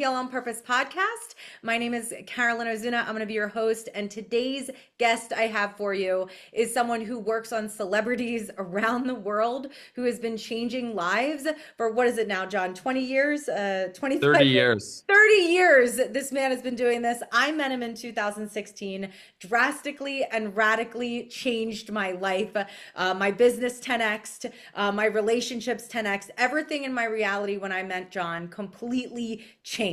Heal on Purpose podcast. My name is Carolyn Ozuna. I'm going to be your host. And today's guest I have for you is someone who works on celebrities around the world, who has been changing lives for what is it now, John? 20 years? 25 30 years? years. 30 years this man has been doing this. I met him in 2016, drastically and radically changed my life, my business 10x, my relationships 10x, everything in my reality when I met John completely changed.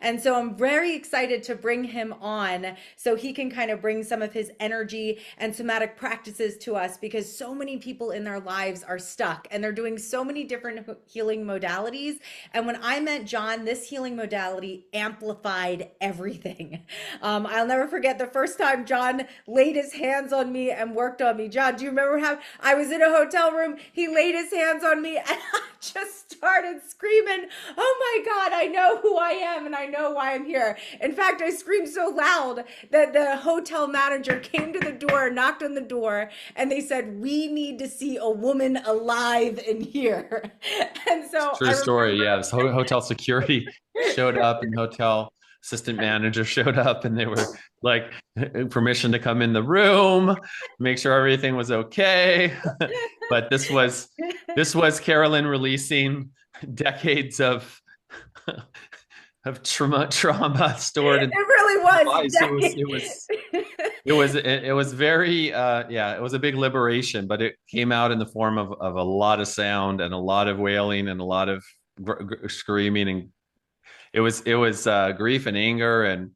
And so I'm very excited to bring him on so he can kind of bring some of his energy and somatic practices to us, because so many people in their lives are stuck and they're doing so many different healing modalities. And when I met John, this healing modality amplified everything. I'll never forget the first time John laid his hands on me and worked on me. John, do you remember how I was in a hotel room? He laid his hands on me and I just started screaming, "Oh my God, I know who I am and I know why I'm here." In fact, I screamed so loud that the hotel manager came to the door, knocked on the door, and they said, "We need to see a woman alive in here." And so I True story. remember. Yeah, this hotel security showed up and the hotel assistant manager showed up and they were like, permission to come in the room, make sure everything was okay. But this was Carolyn releasing decades of trauma stored It in really her was. body. So it was very it was a big liberation, but it came out in the form of a lot of sound and a lot of wailing and a lot of screaming, and it was grief and anger and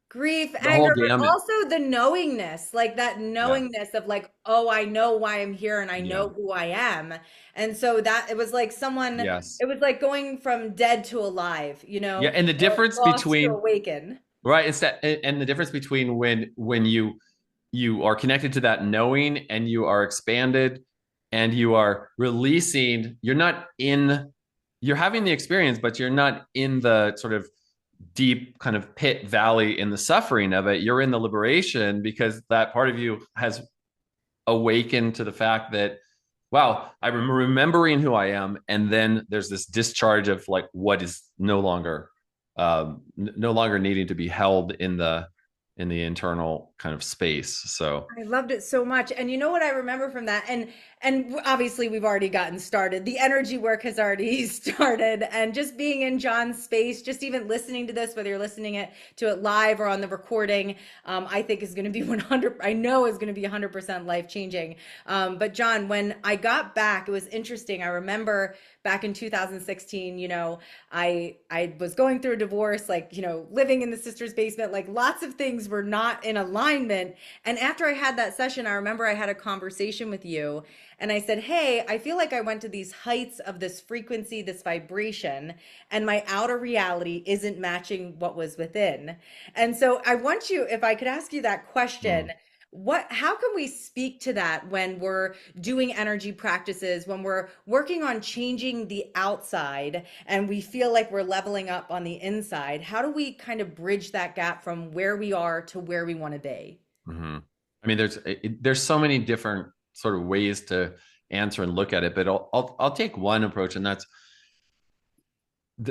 Grief, the whole anger, but gamut. also the knowingness, like that Yeah, knowingness of like, oh, I know why I'm here and I yeah, know who I am. And so that it was like someone, yes, it was like going from dead to alive, yeah. And the or difference lost to between awaken. right, it's that, and the difference between when you are connected to that knowing and you are expanded and you are releasing. You're having the experience, but you're not in the sort of deep kind of pit valley in the suffering of it. You're in the liberation because that part of you has awakened to the fact that, wow, I'm remembering who I am. And then there's this discharge of like what is no longer needing to be held in the internal kind of space. So I loved it so much. And you know what I remember from that? And obviously we've already gotten started. The energy work has already started. And just being in John's space, just even listening to this, whether you're listening to it live or on the recording, I think is going to be 100, I know is going to be 100% life changing. But John, when I got back, it was interesting. I remember back in 2016, I was going through a divorce, like, living in the sister's basement, like lots of things were not in alignment. And after I had that session, I remember I had a conversation with you and I said, "Hey, I feel like I went to these heights of this frequency, this vibration, and my outer reality isn't matching what was within." And so I want you, if I could ask you that question, how can we speak to that when we're doing energy practices, when we're working on changing the outside and we feel like we're leveling up on the inside? How do we kind of bridge that gap from where we are to where we want to be? mhm. I mean, there's so many different sort of ways to answer and look at it, but I'll take one approach, and that's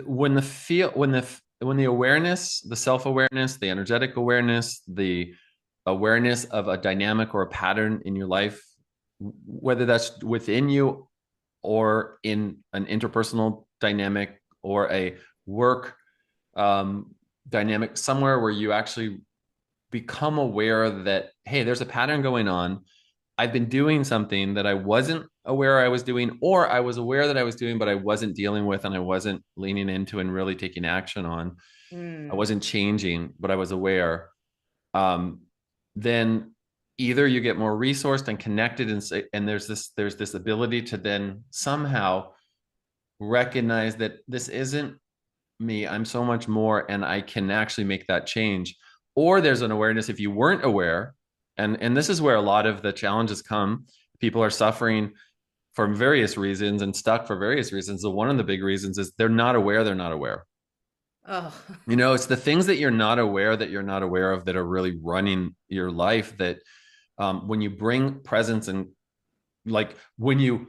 when the awareness, the self awareness, the energetic awareness, the awareness of a dynamic or a pattern in your life, whether that's within you or in an interpersonal dynamic or a work um, dynamic, somewhere where you actually become aware that, hey, there's a pattern going on. I've been doing something that I wasn't aware I was doing, or I was aware that I was doing, but I wasn't dealing with and I wasn't leaning into and really taking action on. I Mm. wasn't changing, but I was aware. Um, then either you get more resourced and connected, and there's this ability to then somehow recognize that this isn't me. I'm so much more, and I can actually make that change. Or there's an awareness if you weren't aware, and this is where a lot of the challenges come. People are suffering for various reasons and stuck for various reasons. So one of the big reasons is they're not aware. They're not aware. Oh, It's the things that you're not aware of that are really running your life. That when you bring presence and like when you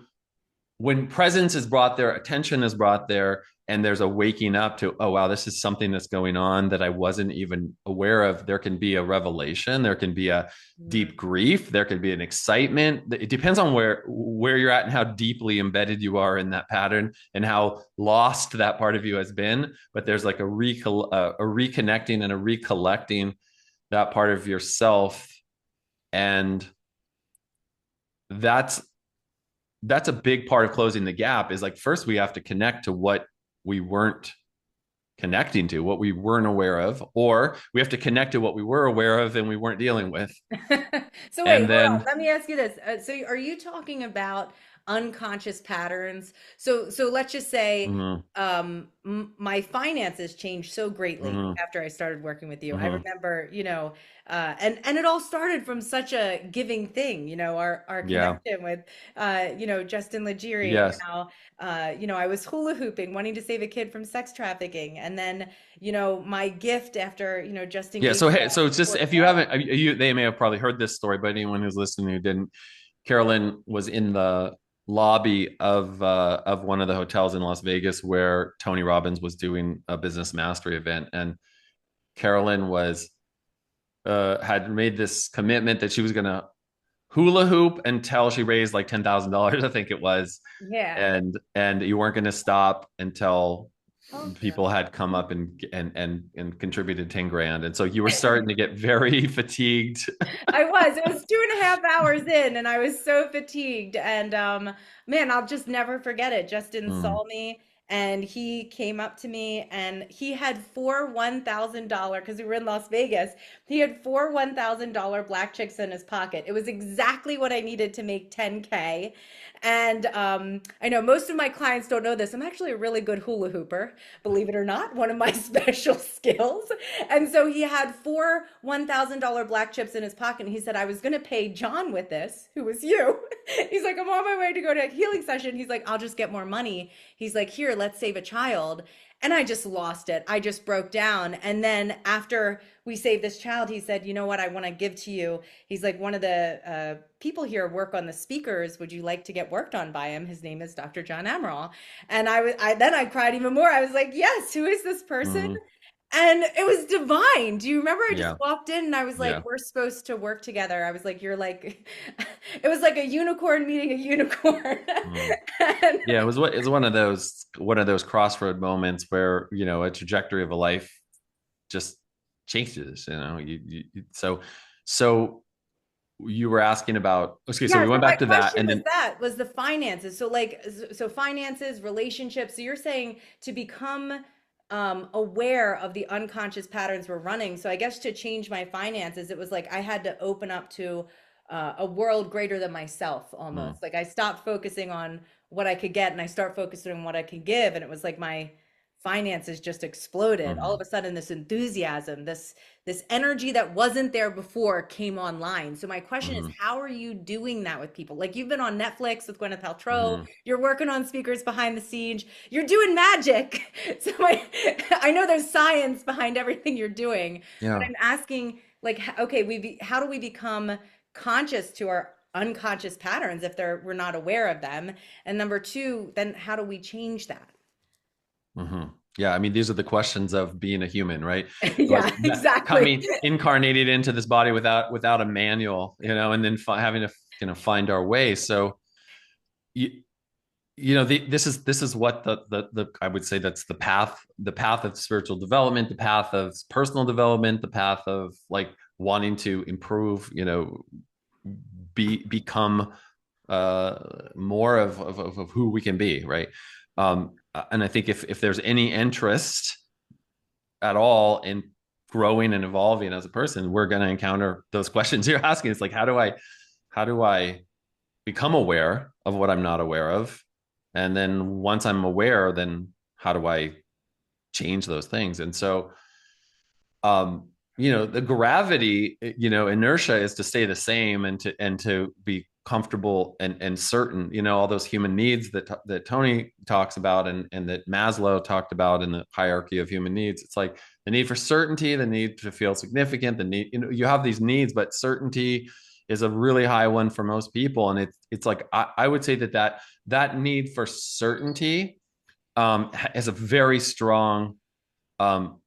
when presence is brought there, attention is brought there, and there's a waking up to, oh wow, this is something that's going on that I wasn't even aware of. There can be a revelation, there can be a Mm. deep grief, there can be an excitement. It depends on where you're at and how deeply embedded you are in that pattern and how lost that part of you has been. But there's like a reconnecting and a recollecting that part of yourself, and that's that's a big part of closing the gap. Is like, first we have to connect to what we weren't connecting to, what we weren't aware of, or we have to connect to what we were aware of and we weren't dealing with. So wait, And hold on. then Let me ask you this. So are you talking about unconscious patterns? So let's just say mhm, my finances changed so greatly mhm, after I started working with you. I mhm, remember, and it all started from such a giving thing, our yeah, connection with Justin Legere, and yes, how I was hula hooping, wanting to save a kid from sex trafficking, and then my gift after Justin yeah. gave So me hey, that so it's just, fourth if you dog. haven't, they may have probably heard this story, but anyone who's listening who didn't, Carolyn was in the lobby of one of the hotels in Las Vegas where Tony Robbins was doing a business mastery event, and Carolyn was had made this commitment that she was going to hula hoop until she raised like $10,000, I think it was, Yeah. and you weren't going to stop until Oh, people had come up and contributed 10 grand, and so you were starting to get very fatigued. I was. It was 2.5 hours in, and I was so fatigued. And man, I'll just never forget it. Justin Mm, saw me, and he came up to me, and he had four $1,000 because we were in Las Vegas. He had four $1,000 black chicks in his pocket. It was exactly what I needed to make 10K. And I know most of my clients don't know this. I'm actually a really good hula hooper, believe it or not, one of my special skills. And so he had four $1,000 black chips in his pocket. And he said, I was going to pay John with this, who was you. He's like, I'm on my way to go to a healing session. He's like, I'll just get more money. He's like, here, let's save a child. And I just lost it. I just broke down. And then after we saved this child, he said, you know what? I want to give to you. He's like, one of the people here work on the speakers. Would you like to get worked on by him? His name is Dr. John Amaral. And then I cried even more. I was like, yes, who is this person? mhm, And it was divine. Do you remember? I just yeah, walked in and I was like, yeah, we're supposed to work together. I was like, you're like, it was like a unicorn meeting a unicorn. mm. And Yeah, it was one of those crossroad moments where, a trajectory of a life just changes. So you were asking about, okay, so yeah, we so went my back to that, question and was then was the finances. So like, so finances, relationships. So you're saying to become aware of the unconscious patterns we're running. So I guess to change my finances, it was like I had to open up to a world greater than myself mm, almost. Like I stopped focusing on what I could get and I start focusing on what I could give. And it was like my finances just exploded. All of mhm, a sudden, this enthusiasm, this energy that wasn't there before came online. So my question is, mhm, how are you doing that with people? Like you've been on Netflix with Gwyneth Paltrow, mhm. you're working on speakers behind the scenes, you're doing magic. So I know there's science behind everything you're doing, but Yeah. I'm asking, like, okay, how do we become conscious to our unconscious patterns if we're not aware of them? And number two, then how do we change that? Mhm. Yeah, I mean, these are the questions of being a human, right? Yeah, Like exactly. coming incarnated into this body without a manual, and then having to find our way. So you, this is what the I would say that's the path of spiritual development, the path of personal development, the path of like wanting to improve, become more of who we can be, right? And I think if there's any interest at all in growing and evolving as a person, we're going to encounter those questions you're asking. It's like, how do I become aware of what I'm not aware of? And then once I'm aware, then how do I change those things? And so, the gravity, inertia is to stay the same and to be comfortable and certain, all those human needs that Tony talks about and that Maslow talked about in the hierarchy of human needs. It's like the need for certainty, the need to feel significant, the need, you have these needs, but certainty is a really high one for most people. And it's like, I would say that need for certainty is a very strong, um,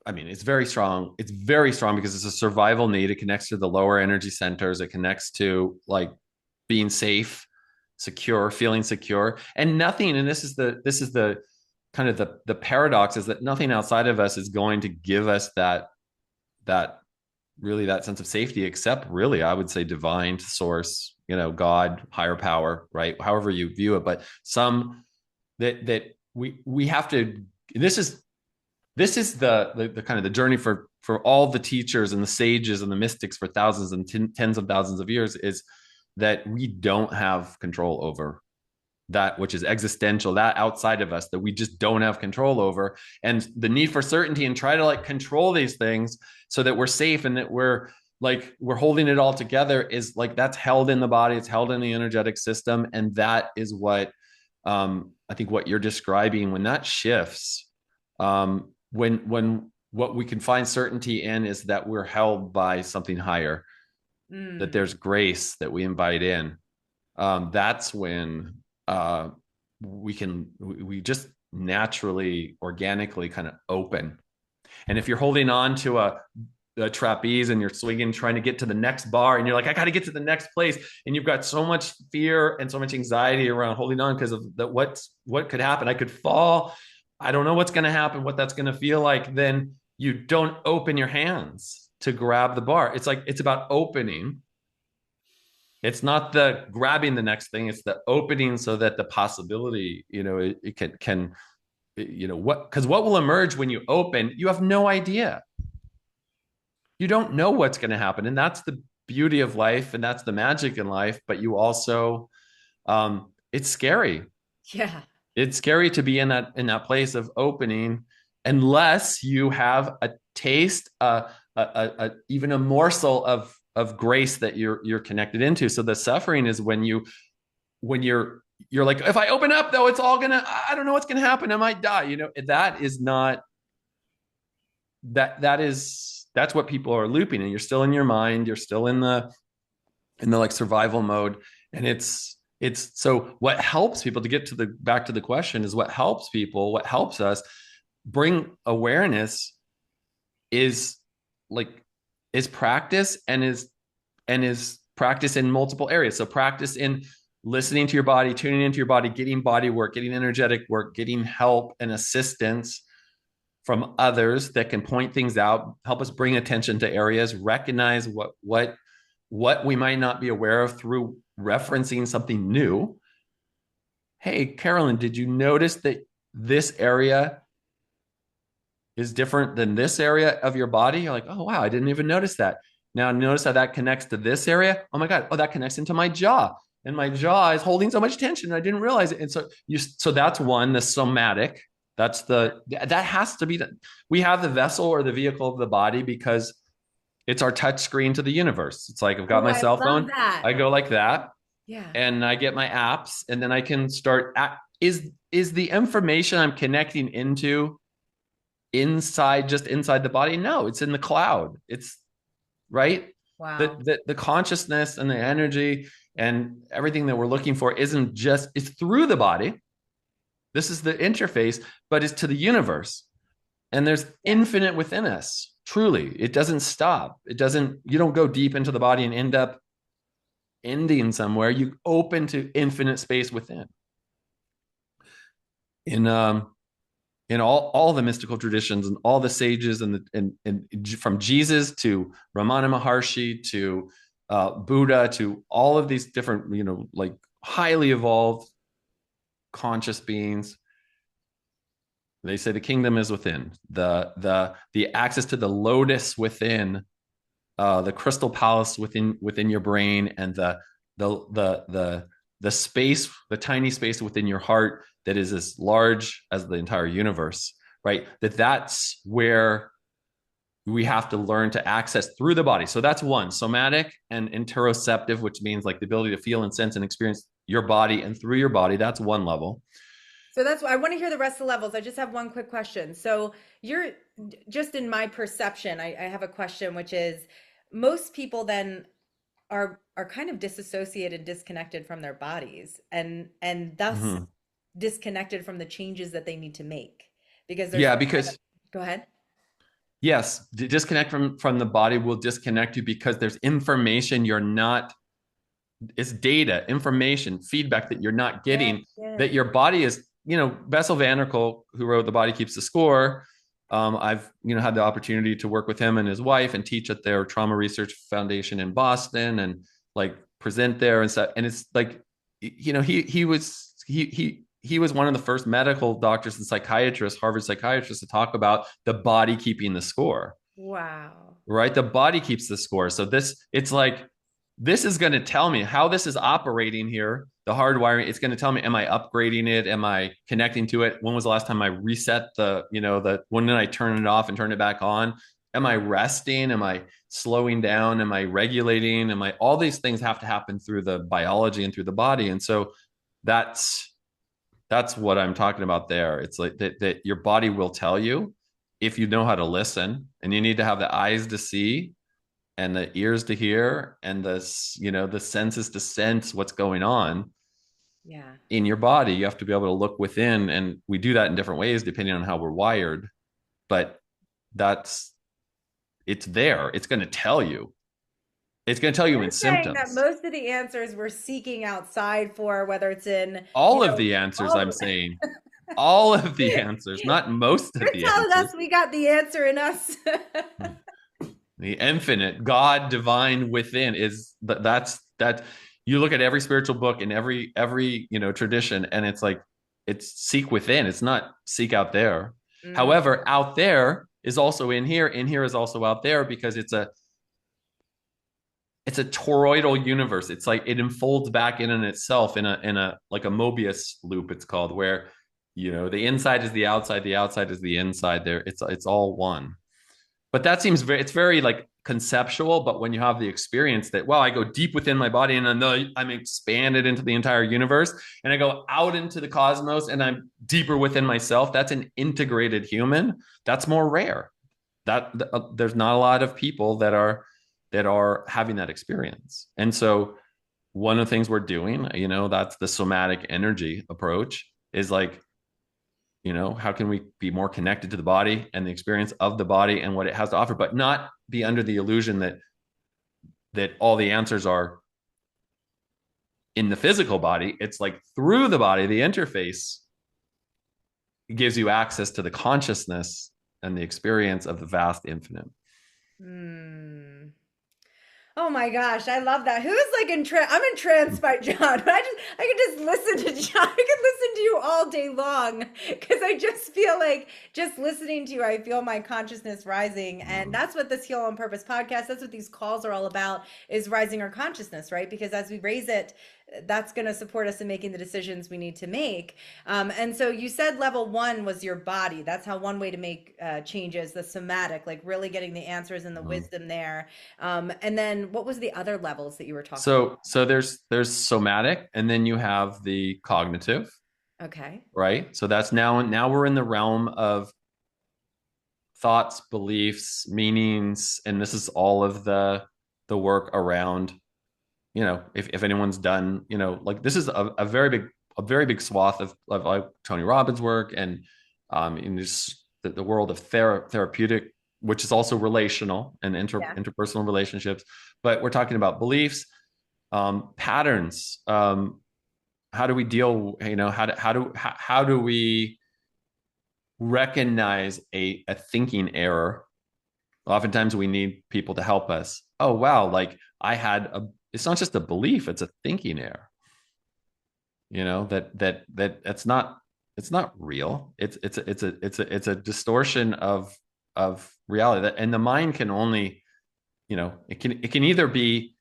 I mean, it's very strong. It's very strong because it's a survival need. It connects to the lower energy centers. It connects to like being safe, secure, feeling secure, and nothing. And this is the kind of the paradox is that nothing outside of us is going to give us that really that sense of safety, except really, I would say divine source, God, higher power, right? However you view it, but some that we have to. This is this is the kind of the journey for all the teachers and the sages and the mystics for thousands and tens of thousands of years is that we don't have control over that which is existential, that outside of us that we just don't have control over, and the need for certainty and try to like control these things so that we're safe and that we're holding it all together is like that's held in the body, it's held in the energetic system, and that is what I think what you're describing when that shifts, when what we can find certainty in is that we're held by something higher, that Mm. there's grace that we invite in. That's when we just naturally, organically kind of open. And if you're holding on to a trapeze and you're swinging, trying to get to the next bar, and you're like, I got to get to the next place, and you've got so much fear and so much anxiety around holding on because of what could happen. I could fall. I don't know what's going to happen, what that's going to feel like. Then you don't open your hands to grab the bar. It's like it's about opening. It's not the grabbing the next thing, it's the opening so that the possibility, it can what will emerge when you open, you have no idea. You don't know what's going to happen, and that's the beauty of life, and that's the magic in life. But you also, it's scary. Yeah. It's scary to be in that place of opening, unless you have a taste, even a morsel of grace that you're connected into. So the suffering is when you're like, if I open up though, it's all gonna, I don't know what's gonna happen, I might die. That is not that's what people are looping, and you're still in your mind, you're still in the like survival mode. And it's so what helps people to get to the back to the question is what helps us bring awareness is like is practice, and is practice in multiple areas. So practice in listening to your body, tuning into your body, getting body work, getting energetic work, getting help and assistance from others that can point things out, help us bring attention to areas, recognize what we might not be aware of through referencing something new. Hey, Carolyn, did you notice that this area is different than this area of your body? You're like, oh, wow, I didn't even notice that. Now notice how that connects to this area. Oh my God. Oh, that connects into my jaw. And my jaw is holding so much tension. I didn't realize it. And so that's one, the somatic. That has to be we have the vessel or the vehicle of the body because it's our touch screen to the universe. It's like I've got Oh, my I cell love phone. that. I go like that, Yeah. and I get my apps, and then I can start. Is the information I'm connecting into just inside the body? No, it's in the cloud. It's right. Wow. The consciousness and the energy and everything that we're looking for isn't just it's through the body. This is the interface, but it's to the universe. And there's Yeah. infinite within us. Truly, it doesn't stop. You don't go deep into the body and end up ending somewhere. You open to infinite space within. In all the mystical traditions and all the sages and from Jesus to Ramana Maharshi to Buddha to all of these different, like highly evolved conscious beings, they say the kingdom is within. The access to the lotus within, the crystal palace within your brain, and the space, the tiny space within your heart that is as large as the entire universe, right? That's where we have to learn to access through the body. So that's one, somatic and interoceptive, which means like the ability to feel and sense and experience your body and through your body. That's one level. So that's why I want to hear the rest of the levels. I just have one quick question. So just in my perception, I have a question, which is most people then are kind of disassociated, disconnected from their bodies, and thus Mhm. disconnected from the changes that they need to make because there's Yeah, some kind of, because go ahead. yes, disconnect from the body will disconnect you because there's information you're not, it's data, information, feedback that you're not Yeah, getting, yeah. that your body is, Bessel van der Kolk, who wrote The Body Keeps the Score. I've, had the opportunity to work with him and his wife and teach at their trauma research foundation in Boston and like present there and stuff. And it's like, he was one of the first medical doctors and psychiatrists, Harvard psychiatrists, to talk about the body keeping the score, Wow. right? The body keeps the score. So it's like, this is going to tell me how this is operating here. The hardwiring, it's going to tell me, am I upgrading it? Am I connecting to it? When was the last time I reset when did I turn it off and turn it back on? Am I resting? Am I slowing down? Am I regulating? All these things have to happen through the biology and through the body. And so that's, that's what I'm talking about there. It's like that your body will tell you if you know how to listen, and you need to have the eyes to see and the ears to hear and the senses to sense what's going on Yeah. in your body. You have to be able to look within, and we do that in different ways depending on how we're wired. But that's it's there. It's going to tell you. It's going to tell you in You're saying that symptoms. most of the answers we're seeking outside for, whether it's in, All of the answers, all I'm of saying, all of the answers, not most of you're the telling answers. us we got the answer in us. The infinite God divine within is that you look at every spiritual book in every tradition, and it's like, it's seek within, it's not seek out there. Mm, However, out there is also in here is also out there, because it's a toroidal universe. It's like it unfolds back in itself in a like a Mobius loop, it's called, where the inside is the outside is the inside. There, it's all one. But that seems it's very like conceptual. But when you have the experience that, well, I go deep within my body and I'm expanded into the entire universe, and I go out into the cosmos and I'm deeper within myself, that's an integrated human. That's more rare. There's not a lot of people that are having that experience. And so one of the things we're doing, that's the somatic energy approach, is like, how can we be more connected to the body and the experience of the body and what it has to offer, but not be under the illusion that all the answers are in the physical body. It's like through the body, the interface gives you access to the consciousness and the experience of the vast infinite. mm. Oh my gosh, I love that. Who's like in trance? I'm in trance by John. I could just listen to John. I could listen to you all day long because I just feel like just listening to you, I feel my consciousness rising. And that's what this Heal on Purpose podcast, that's what these calls are all about, is rising our consciousness, right? Because as we raise it, that's going to support us in making the decisions we need to make. And so you said level one was your body. That's how one way to make changes, the somatic, like really getting the answers and the Mhm. wisdom there. And then what was the other levels that you were talking So there's somatic, and then you have the cognitive, about? Okay. right? So that's now we're in the realm of thoughts, beliefs, meanings, and this is all of the work around, if anyone's done, like, this is a very big swath of like Tony Robbins' work, and in just the world of therapeutic, which is also relational and Yeah. interpersonal relationships. But we're talking about beliefs, patterns. How do we deal? How do we recognize a thinking error? Oftentimes we need people to help us. Oh, wow, like it's not just a belief, it's a thinking error. That's not real. It's a distortion of reality, and the mind can only, it can either be,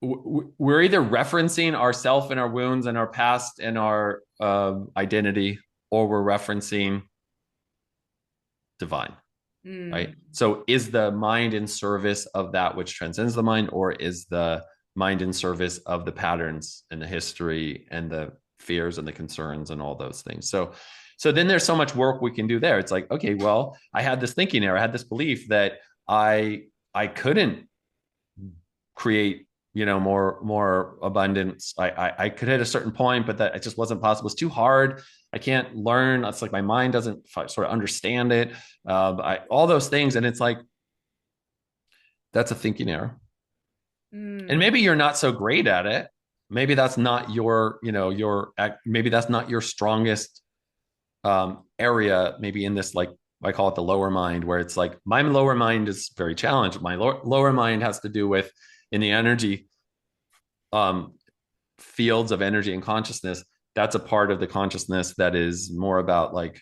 we're either referencing ourself and our wounds and our past and our identity, or we're referencing divine. Right? Mm. So is the mind in service of that which transcends the mind, or is the mind in service of the patterns and the history and the fears and the concerns and all those things? So then there's so much work we can do there. It's like, okay, well, I had this thinking error, I had this belief that I couldn't create, more abundance. I could hit a certain point, but that it just wasn't possible. It's too hard. I can't learn. It's like my mind doesn't sort of understand it. All those things. And it's like, that's a thinking error. And Mm. maybe you're not so great at it. Maybe that's not maybe that's not your strongest area, maybe in this, like, I call it the lower mind, where it's like my lower mind is very challenged. My lower mind has to do with, in the energy um, fields of energy and consciousness, that's a part of the consciousness that is more about like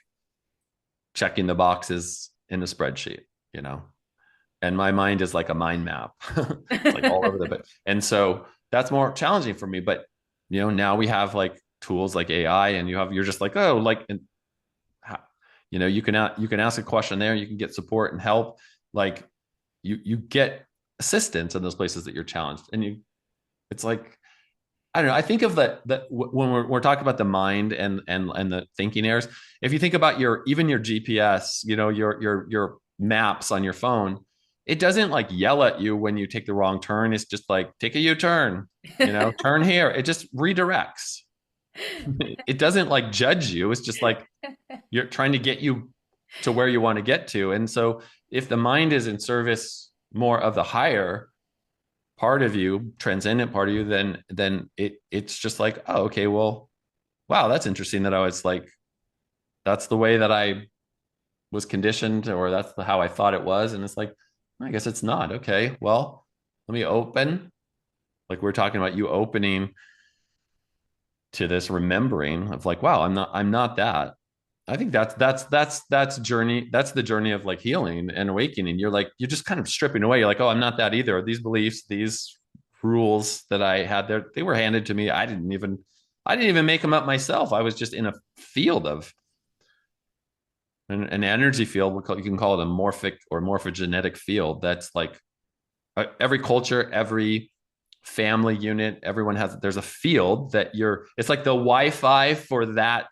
checking the boxes in the spreadsheet, you know. And my mind is like a mind map. It's like all over the bit. And so that's more challenging for me. But now we have like tools like AI, and you're just like, oh, like, and you can ask a question there, you can get support and help. Like, you get assistance in those places that you're challenged. And it's like, I don't know. I think of that when we're talking about the mind and the thinking errors. If you think about even your GPS, your maps on your phone, it doesn't like yell at you when you take the wrong turn. It's just like, take a U-turn, turn here. It just redirects. It doesn't like judge you. It's just like you're trying to get you to where you want to get to. And so if the mind is in service more of the higher part of you, transcendent part of you, then it's just like, oh, okay, well, wow, that's interesting that I was like, that's the way that I was conditioned, or that's how I thought it was. And it's like, I guess it's not. Okay, well, let me open. Like we're talking about, you opening to this remembering of like, wow, I'm not that. I think that's journey. That's the journey of like healing and awakening. You're just kind of stripping away. You're like, oh, I'm not that either. These beliefs, these rules that I had there, they were handed to me. I didn't even make them up myself. I was just in a field of an energy field. You can call it a morphic or morphogenetic field. That's like every culture, every family unit, there's a field that it's like the Wi-Fi for that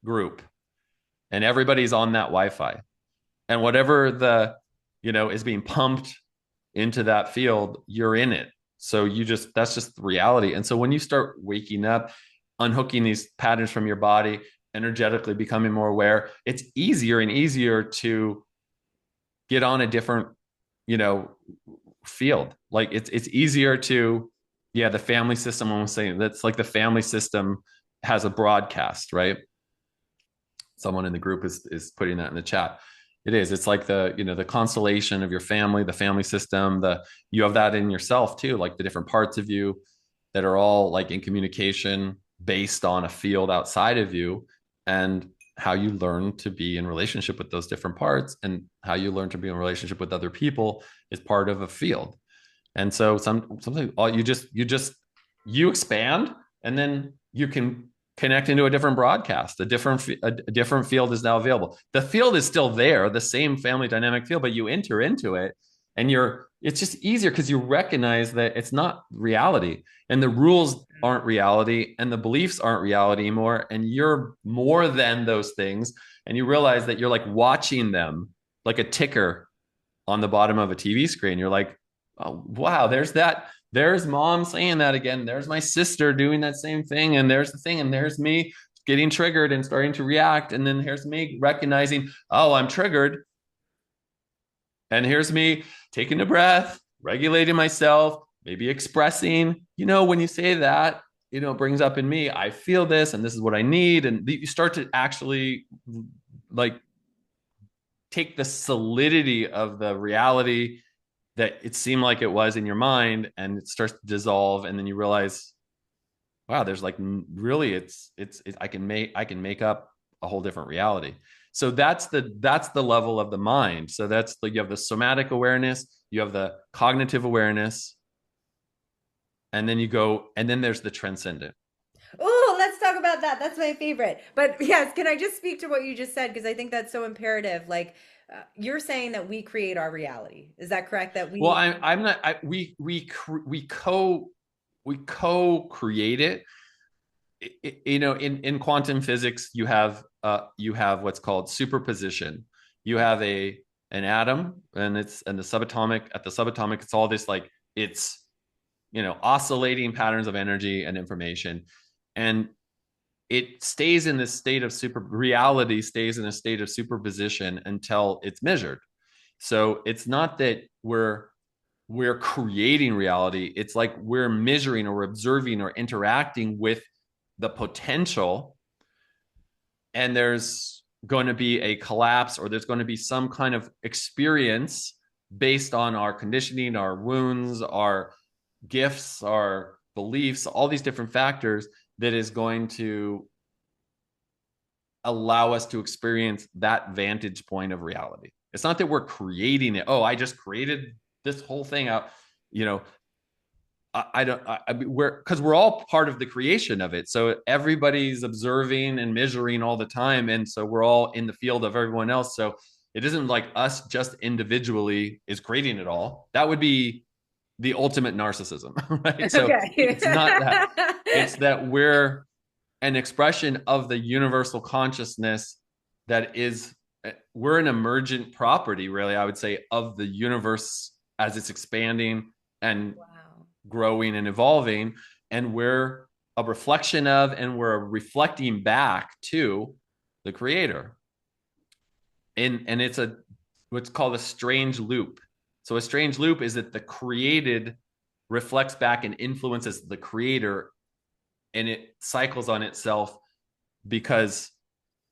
group, and everybody's on that Wi-Fi, and whatever is being pumped into that field, you're in it. So that's just the reality. And so when you start waking up, unhooking these patterns from your body, energetically becoming more aware, it's easier and easier to get on a different, you know, field. Like it's easier to, yeah, the family system, I'm saying that's like the family system has a broadcast, right? Someone in the group is putting that in the chat. It is. It's like the constellation of your family, the family system. You have that in yourself too, like the different parts of you that are all like in communication based on a field outside of you, and how you learn to be in relationship with those different parts, and how you learn to be in relationship with other people is part of a field. And so something you expand, and then you can connect into a different broadcast. A different field is now available. The field is still there, the same family dynamic field, but you enter into it, and it's just easier because you recognize that it's not reality, and the rules aren't reality, and the beliefs aren't reality anymore, and you're more than those things. And you realize that you're like watching them like a ticker on the bottom of a TV screen. You're like, oh, wow, there's mom saying that again. There's my sister doing that same thing. And there's the thing. And there's me getting triggered and starting to react. And then here's me recognizing, oh, I'm triggered. And here's me taking a breath, regulating myself, maybe expressing, when you say that, it brings up in me, I feel this and this is what I need. And you start to actually like take the solidity of the reality that it seemed like it was in your mind, and it starts to dissolve. And then you realize, wow, there's like really I can make up a whole different reality. So that's the level of the mind. So that's like, you have the somatic awareness, you have the cognitive awareness, and then there's the transcendent. Oh, let's talk about that. That's my favorite. But yes, can I just speak to what you just said? Because I think that's so imperative. Like, you're saying that we create our reality. Is that correct? That Well, we. I'm not. We co-create it. In quantum physics, you have what's called superposition. You have an atom, and the subatomic, at the subatomic, it's all this like, it's oscillating patterns of energy and information. And it stays in this state of reality stays in a state of superposition until it's measured. So it's not that we're creating reality. It's like we're measuring or observing or interacting with the potential, and there's going to be a collapse, or there's going to be some kind of experience based on our conditioning, our wounds, our gifts, our beliefs, all these different factors, that is going to allow us to experience that vantage point of reality. It's not that we're creating it. Oh, I just created this whole thing out. You know, I don't. We're because we're all part of the creation of it. So everybody's observing and measuring all the time, and so we're all in the field of everyone else. So it isn't like us just individually is creating it all. That would be the ultimate narcissism, right? So Okay. it's not that. It's that we're an expression of the universal consciousness that is, we're an emergent property, really, I would say, of the universe as it's expanding and Wow. growing and evolving. And we're a reflection of, and we're reflecting back to the creator. And it's what's called a strange loop. So a strange loop is that the created reflects back and influences the creator, and it cycles on itself, because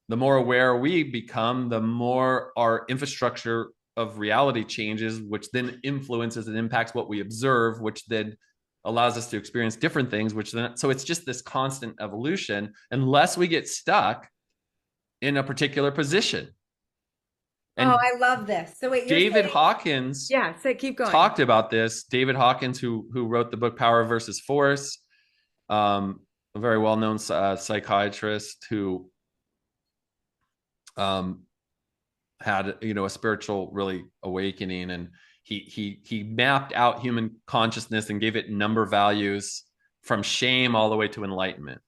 the more aware we become, the more our infrastructure of reality changes, which then influences and impacts what we observe, which then allows us to experience different things, which then, so it's just this constant evolution unless we get stuck in a particular position. Oh, And I love this. So wait, you're David saying, Hawkins yeah, so keep going. talked about this. David Hawkins, who wrote the book Power versus Force, a very well-known psychiatrist who um, had a spiritual really awakening, and he mapped out human consciousness and gave it number values from shame all the way to enlightenment.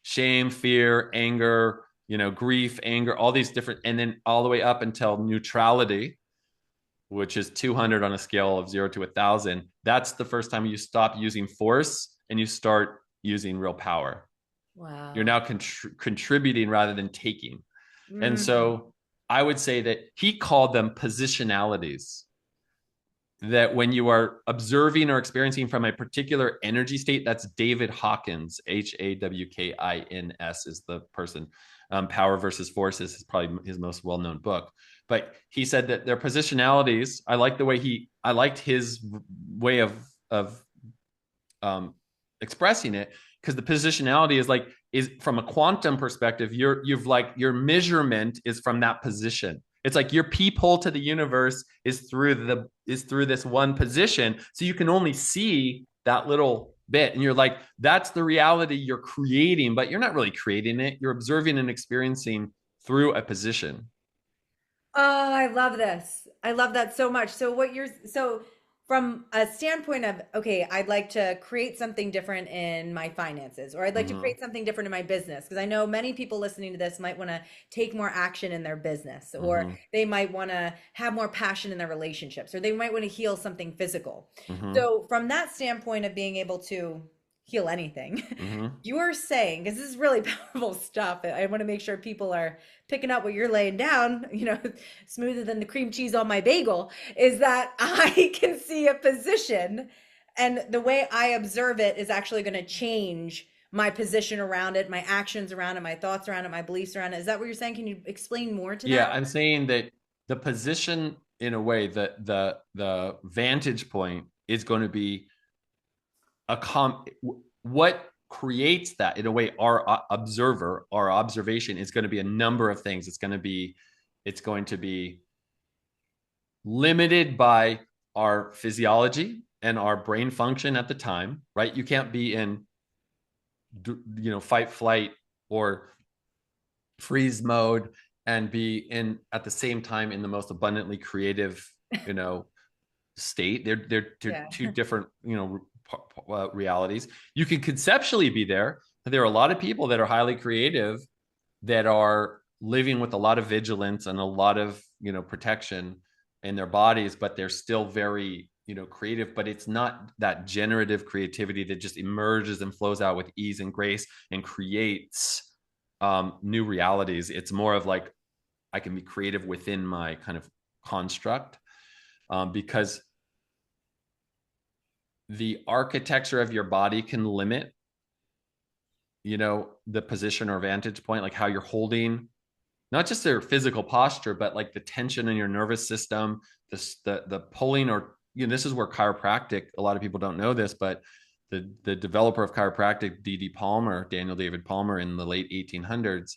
Shame, fear, anger, grief, anger, all these different, and then all the way up until neutrality, which is 200 on a scale of 0 to 1,000. That's the first time you stop using force and you start using real power. You're Wow. now contributing rather than taking. And Mm. so I would say that he called them positionalities. That when you are observing or experiencing from a particular energy state, that's David Hawkins, Hawkins is the person. Power versus Force is probably his most well-known book. But he said that their positionalities, I liked his way of um, expressing it, because the positionality is from a quantum perspective. Your measurement is from that position. It's like your peephole to the universe is through this one position, so you can only see that little bit, and you're like, that's the reality you're creating, but you're not really creating it. You're observing and experiencing through a position. Oh, I love this. I love that so much. So from a standpoint of, okay, I'd like to create something different in my finances, or I'd like to Mm-hmm, create something different in my business, because I know many people listening to this might want to take more action in their business, or mm-hmm, they might want to have more passion in their relationships, or they might want to heal something physical. mm-hmm, So from that standpoint of being able to heal anything, mm-hmm. you're saying, because this is really powerful stuff, I want to make sure people are picking up what you're laying down, smoother than the cream cheese on my bagel, is that I can see a position, and the way I observe it is actually going to change my position around it, my actions around it, my thoughts around it, my beliefs around it. Is that what you're saying? Can you explain more to Yeah, that? I'm saying that the position, in a way, the vantage point is going to be what creates that, in a way, our observation is going to be a number of things. It's going to be limited by our physiology and our brain function at the time, right? You can't be in fight, flight, or freeze mode and be in at the same time in the most abundantly creative you know state. They're Yeah. two different realities. You can conceptually be there, but there are a lot of people that are highly creative that are living with a lot of vigilance and a lot of protection in their bodies, but they're still very creative, but it's not that generative creativity that just emerges and flows out with ease and grace and creates new realities. It's more of like I can be creative within my kind of construct, because the architecture of your body can limit, the position or vantage point, like how you're holding not just their physical posture, but like the tension in your nervous system, the pulling, or this is where chiropractic. A lot of people don't know this, but the developer of chiropractic, D.D. Palmer, Daniel David Palmer, in the late 1800s,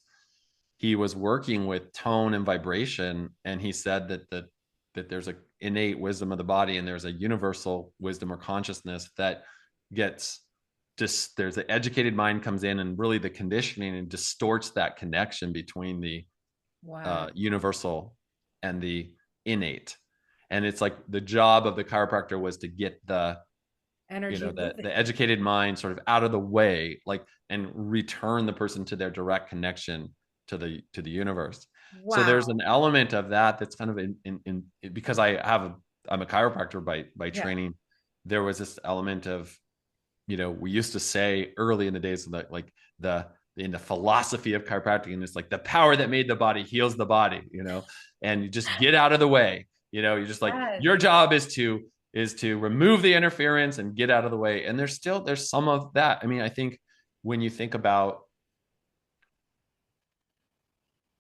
he was working with tone and vibration, and he said that there's a innate wisdom of the body and there's a universal wisdom or consciousness that gets just, there's an educated mind comes in and really the conditioning and distorts that connection between the Wow. universal and the innate. And it's like the job of the chiropractor was to get Energy the moving. educated mind sort of out of the way, like, and return the person to their direct connection to the universe. So there's Wow. an element of that that's kind of because I'm a chiropractor by Yeah. training. There was this element of, we used to say early in the days of the in the philosophy of chiropractic, and it's like the power that made the body heals the body, and you just get out of the way. You're just like, Yes. your job is to remove the interference and get out of the way. And there's some of that. I mean, I think when you think about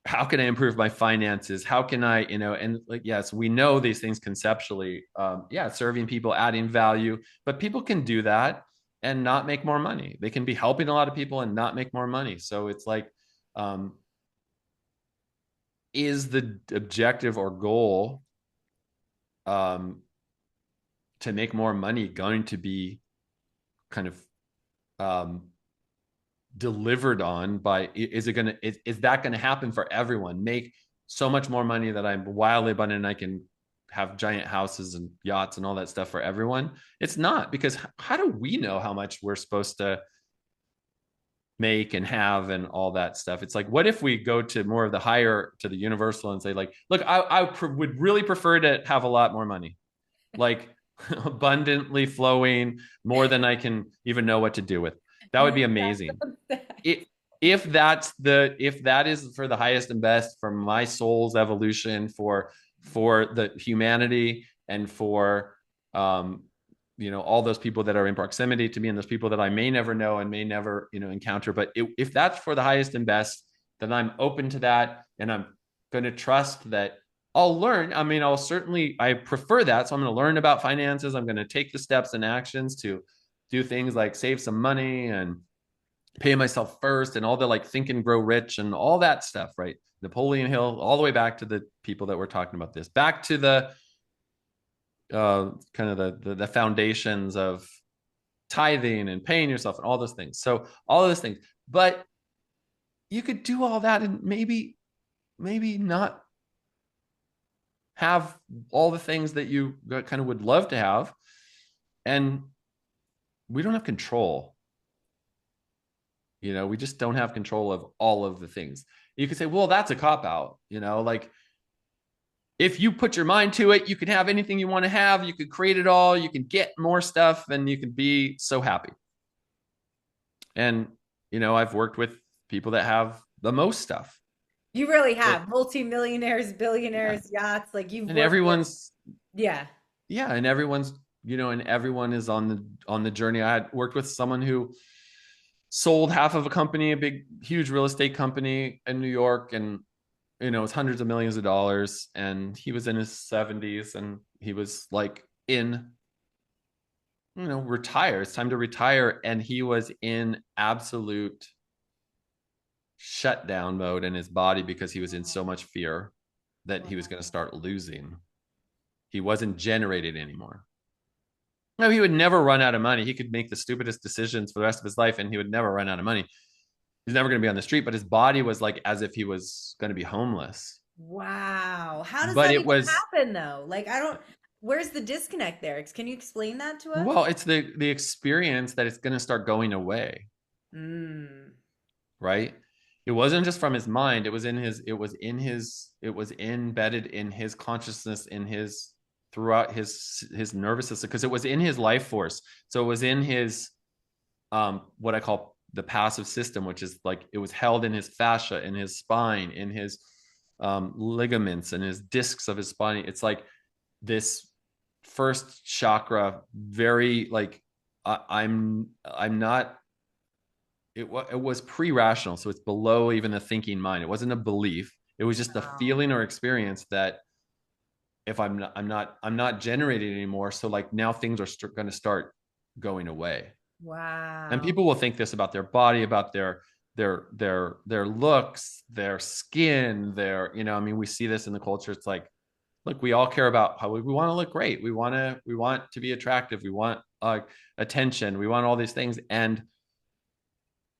how can I improve my finances? How can I, and like, yes, we know these things conceptually. Yeah, serving people, adding value, but people can do that and not make more money. They can be helping a lot of people and not make more money. So it's like, um, is the objective or goal, um, to make more money going to be kind of, delivered on by, is it going to, is that going to happen for everyone? Make so much more money that I'm wildly abundant and I can have giant houses and yachts and all that stuff for everyone? It's not, because how do we know how much we're supposed to make and have and all that stuff? It's like, what if we go to more of the higher, to the universal, and say like, look, I would really prefer to have a lot more money, like abundantly flowing, more than I can even know what to do with. That would be amazing. it, if that is for the highest and best for my soul's evolution, for the humanity, and for, all those people that are in proximity to me, and those people that I may never know and may never encounter, but if that's for the highest and best, then I'm open to that, and I'm going to trust that I'll learn. I mean, I prefer that. So I'm going to learn about finances. I'm going to take the steps and actions to do things like save some money and pay myself first, and all the like think and grow rich and all that stuff, right? Napoleon Hill, all the way back to the people that were talking about this, back to the kind of the foundations of tithing and paying yourself and all those things. So all those things, but you could do all that and maybe not have all the things that you kind of would love to have, and we don't have control. We just don't have control of all of the things. You could say, well, that's a cop out, like, if you put your mind to it, you can have anything you want to have. You could create it all. You can get more stuff, and you can be so happy. And, I've worked with people that have the most stuff. You really But have multimillionaires, yeah, billionaires, yachts. Like you've and worked with, everyone's, yeah. yeah, and everyone is on the journey. I had worked with someone who sold half of a company, a big, huge real estate company in New York, and it's hundreds of millions of dollars. And he was in his 70s, and he was like retire. It's time to retire. And he was in absolute shutdown mode in his body because he was in so much fear that he was going to start losing. He wasn't generated anymore. No, he would never run out of money. He could make the stupidest decisions for the rest of his life and he would never run out of money. He's never going to be on the street, but his body was like as if he was going to be homeless. Wow. How does But that it even was, happen though? Like I don't, where's the disconnect there? Can you explain that to us? well, it's the experience that it's going to start going away, Mm. right? It wasn't just from his mind. It was embedded in his consciousness, in his throughout his nervous system, because it was in his life force. So it was in his what I call the passive system, which is like it was held in his fascia, in his spine, in his ligaments, and his discs of his spine. It's like this first chakra, very like I'm not. It was pre-rational, so it's below even the thinking mind. It wasn't a belief. It was just a Wow. feeling or experience that if I'm not generating anymore. So like now things are going to start going away. And Wow. people will think this about their body, about their looks, their skin, their, I mean, we see this in the culture. It's like, look, we all care about how we want to look great. We want to be attractive. We want attention. We want all these things. And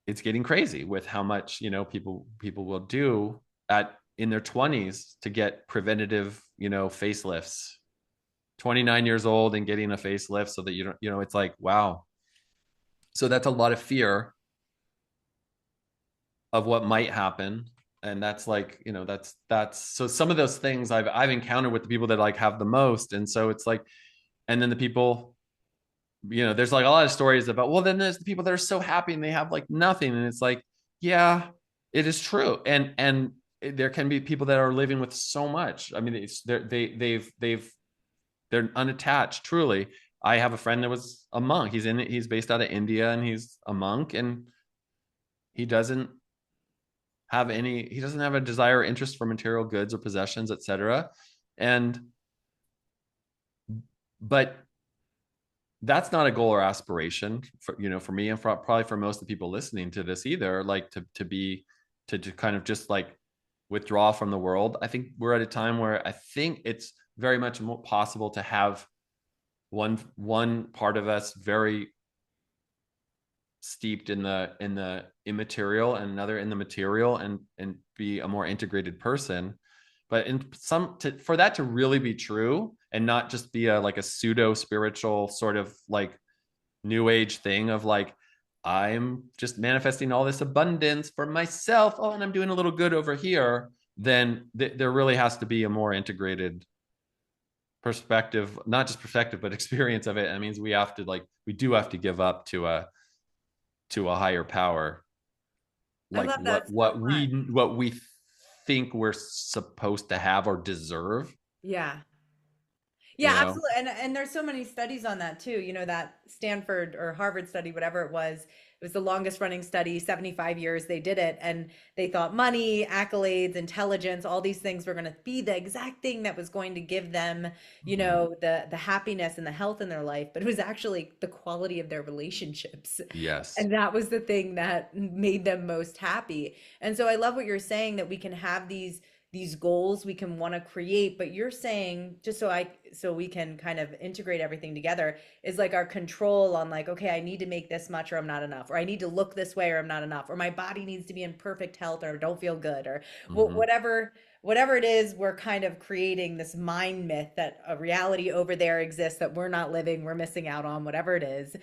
it's getting crazy with how much, people will do at in their 20s to get preventative, facelifts. 29 years old and getting a facelift so that you don't, it's like, wow. So that's a lot of fear of what might happen. And that's like, that's so some of those things I've encountered with the people that like have the most. And so it's like, and then the people, there's like a lot of stories about, well, then there's the people that are so happy and they have like nothing. And it's like, yeah, it is true. And there can be people that are living with so much. I mean, they're unattached, truly. I have a friend that was a monk. He's based out of India, and he's a monk, and he doesn't he doesn't have a desire or interest for material goods or possessions, etc. And but that's not a goal or aspiration for me, and probably for most of the people listening to this either, like to kind of just like withdraw from the world. I think we're at a time where I think it's very much more possible to have one part of us very steeped in the immaterial and another in the material, and be a more integrated person. But for that to really be true and not just be like a pseudo spiritual sort of like new age thing of like, I'm just manifesting all this abundance for myself, oh, and I'm doing a little good over here, then there really has to be a more integrated perspective, not just perspective but experience of it. And it means we do have to give up to a higher power, I like love that so much. what we think we're supposed to have or deserve, Yeah. you Yeah, know. absolutely. And there's so many studies on that too. You know, that Stanford or Harvard study, whatever it was the longest running study, 75 years they did it. And they thought money, accolades, intelligence, all these things were going to be the exact thing that was going to give them, Mhm. the happiness and the health in their life. But it was actually the quality of their relationships. Yes. And that was the thing that made them most happy. And so I love what you're saying, that we can have these goals we can want to create, but you're saying, just so we can kind of integrate everything together, is like our control on like, okay, I need to make this much or I'm not enough, or I need to look this way or I'm not enough, or my body needs to be in perfect health or don't feel good, or Hmm. whatever it is. We're kind of creating this mind myth that a reality over there exists that we're not living, we're missing out on, whatever it is.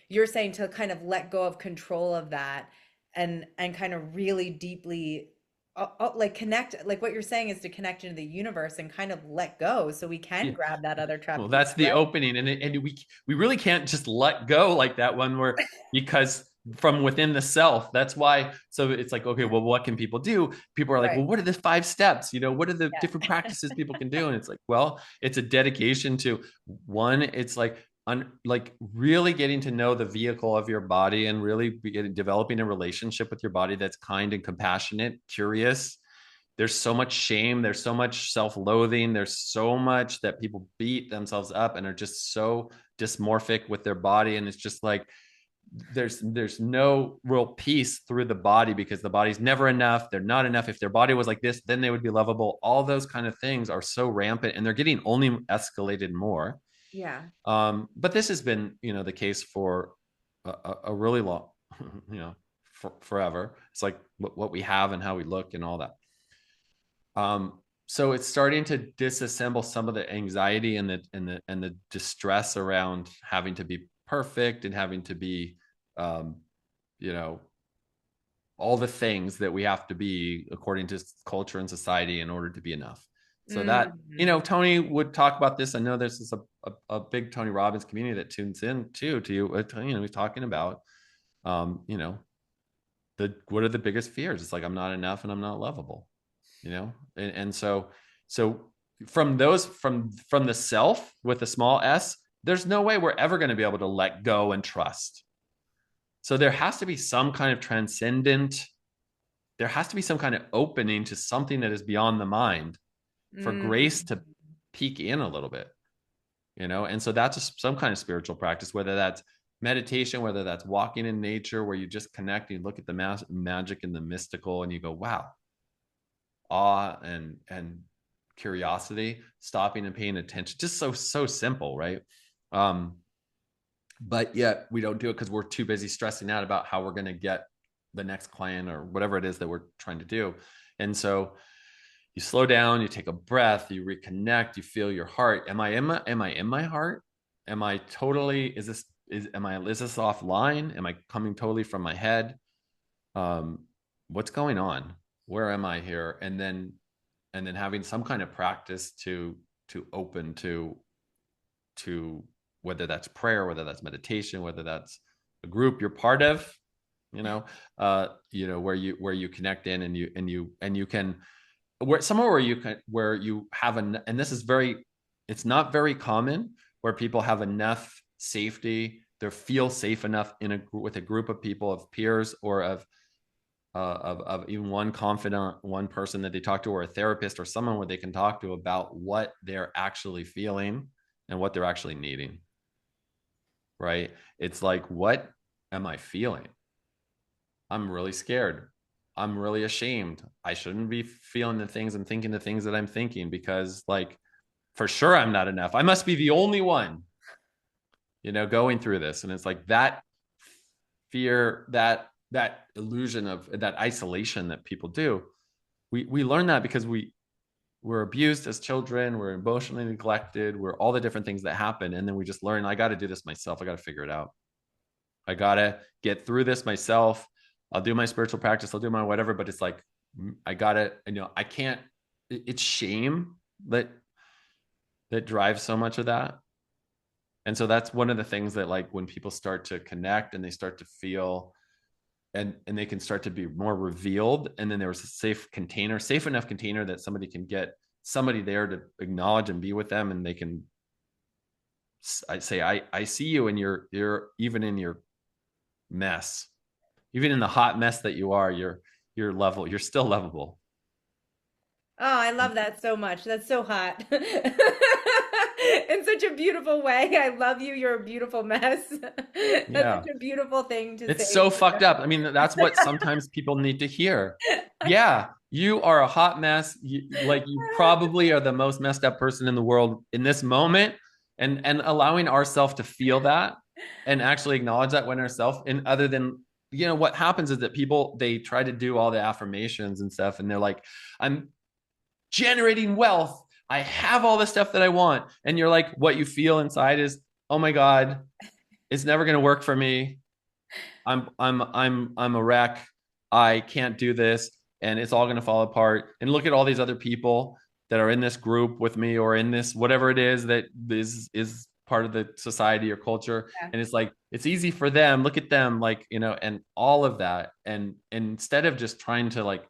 You're saying to kind of let go of control of that, and kind of really deeply, like connect, like what you're saying is to connect into the universe and kind of let go so we can Yeah. grab that other Well, trapped piece that's of the opening, and we really can't just let go like that when we're because from within the self. That's why. So it's like, okay, well, what can people do? People are like, right. well, what are the 5 steps? What are the Yeah. different practices people can do? And it's like, well, it's a dedication to one. It's like like really getting to know the vehicle of your body, and really developing a relationship with your body that's kind and compassionate, curious. There's so much shame, there's so much self-loathing, there's so much that people beat themselves up and are just so dysmorphic with their body. And it's just like there's no real peace through the body, because the body's never enough, they're not enough. If their body was like this, then they would be lovable. All those kind of things are so rampant, and they're getting only escalated more. Yeah. But this has been, the case for a really long, you know forever. It's like what we have and how we look and all that. So it's starting to disassemble some of the anxiety and the distress around having to be perfect and having to be, um, you know, all the things that we have to be according to culture and society in order to be enough. So that, Mm. Tony would talk about this. I know there's this a big Tony Robbins community that tunes in too to you. He's talking about, um, you know, what are the biggest fears? It's like, I'm not enough and I'm not lovable, and so from the self with a small s, there's no way we're ever going to be able to let go and trust. So there has to be some kind of transcendent, there has to be some kind of opening to something that is beyond the mind for grace Mm. to peek in a little bit, and so that's some kind of spiritual practice, whether that's meditation, whether that's walking in nature, where you just connect, you look at the magic and the mystical, and you go, wow, awe and curiosity, stopping and paying attention, just so simple, right? um but yet we don't do it because we're too busy stressing out about how we're going to get the next client or whatever it is that we're trying to do. And so you slow down, you take a breath, you reconnect, you feel your heart. Am I in my heart? Am I totally, is this offline? Am I coming totally from my head? um what's going on? Where am I here? And then having some kind of practice to open to whether that's prayer, whether that's meditation, whether that's a group you're part of, where you connect in, and you can, where somewhere where you have and this is very, it's not very common, where people have enough safety, they feel safe enough with a group of people, of peers, or of even one confidant, one person that they talk to, or a therapist, or someone where they can talk to about what they're actually feeling and what they're actually needing. Right? It's like, what am I feeling? I'm really scared. I'm really ashamed. I shouldn't be feeling the things and thinking the things that I'm thinking, because, like, for sure I'm not enough. I must be the only one, going through this. And it's like that fear, that illusion of that isolation that people do. We learn that because we're abused as children, we're emotionally neglected, we're all the different things that happen, and then we just learn, I got to do this myself. I got to figure it out. I gotta get through this myself. I'll do my spiritual practice. I'll do my whatever. But it's like, I gotta. I can't. It's shame that drives so much of that. And so that's one of the things that, like, when people start to connect and they start to feel, and they can start to be more revealed, and then there was a safe enough container that somebody can get somebody there to acknowledge and be with them, and they can. I say, I see you, and you're even in your mess, even in the hot mess that you are, you're still lovable. Oh, I love that so much. That's so hot. In such a beautiful way. I love you. You're a beautiful mess. That's Yeah, such a beautiful thing to it's say. so fucked up. I mean, that's what sometimes people need to hear. Yeah, you are a hot mess. You probably are the most messed up person in the world in this moment, and allowing ourselves to feel that and actually acknowledge that when ourselves, and other than, what happens is that people, they try to do all the affirmations and stuff, and they're like, I'm generating wealth. I have all the stuff that I want. And you're like, what you feel inside is, oh my God, it's never going to work for me. I'm a wreck. I can't do this, and it's all going to fall apart. And look at all these other people that are in this group with me, or in this whatever it is that is part of the society or culture. Yeah. And it's like, it's easy for them. Look at them, like, and all of that. And instead of just trying to, like,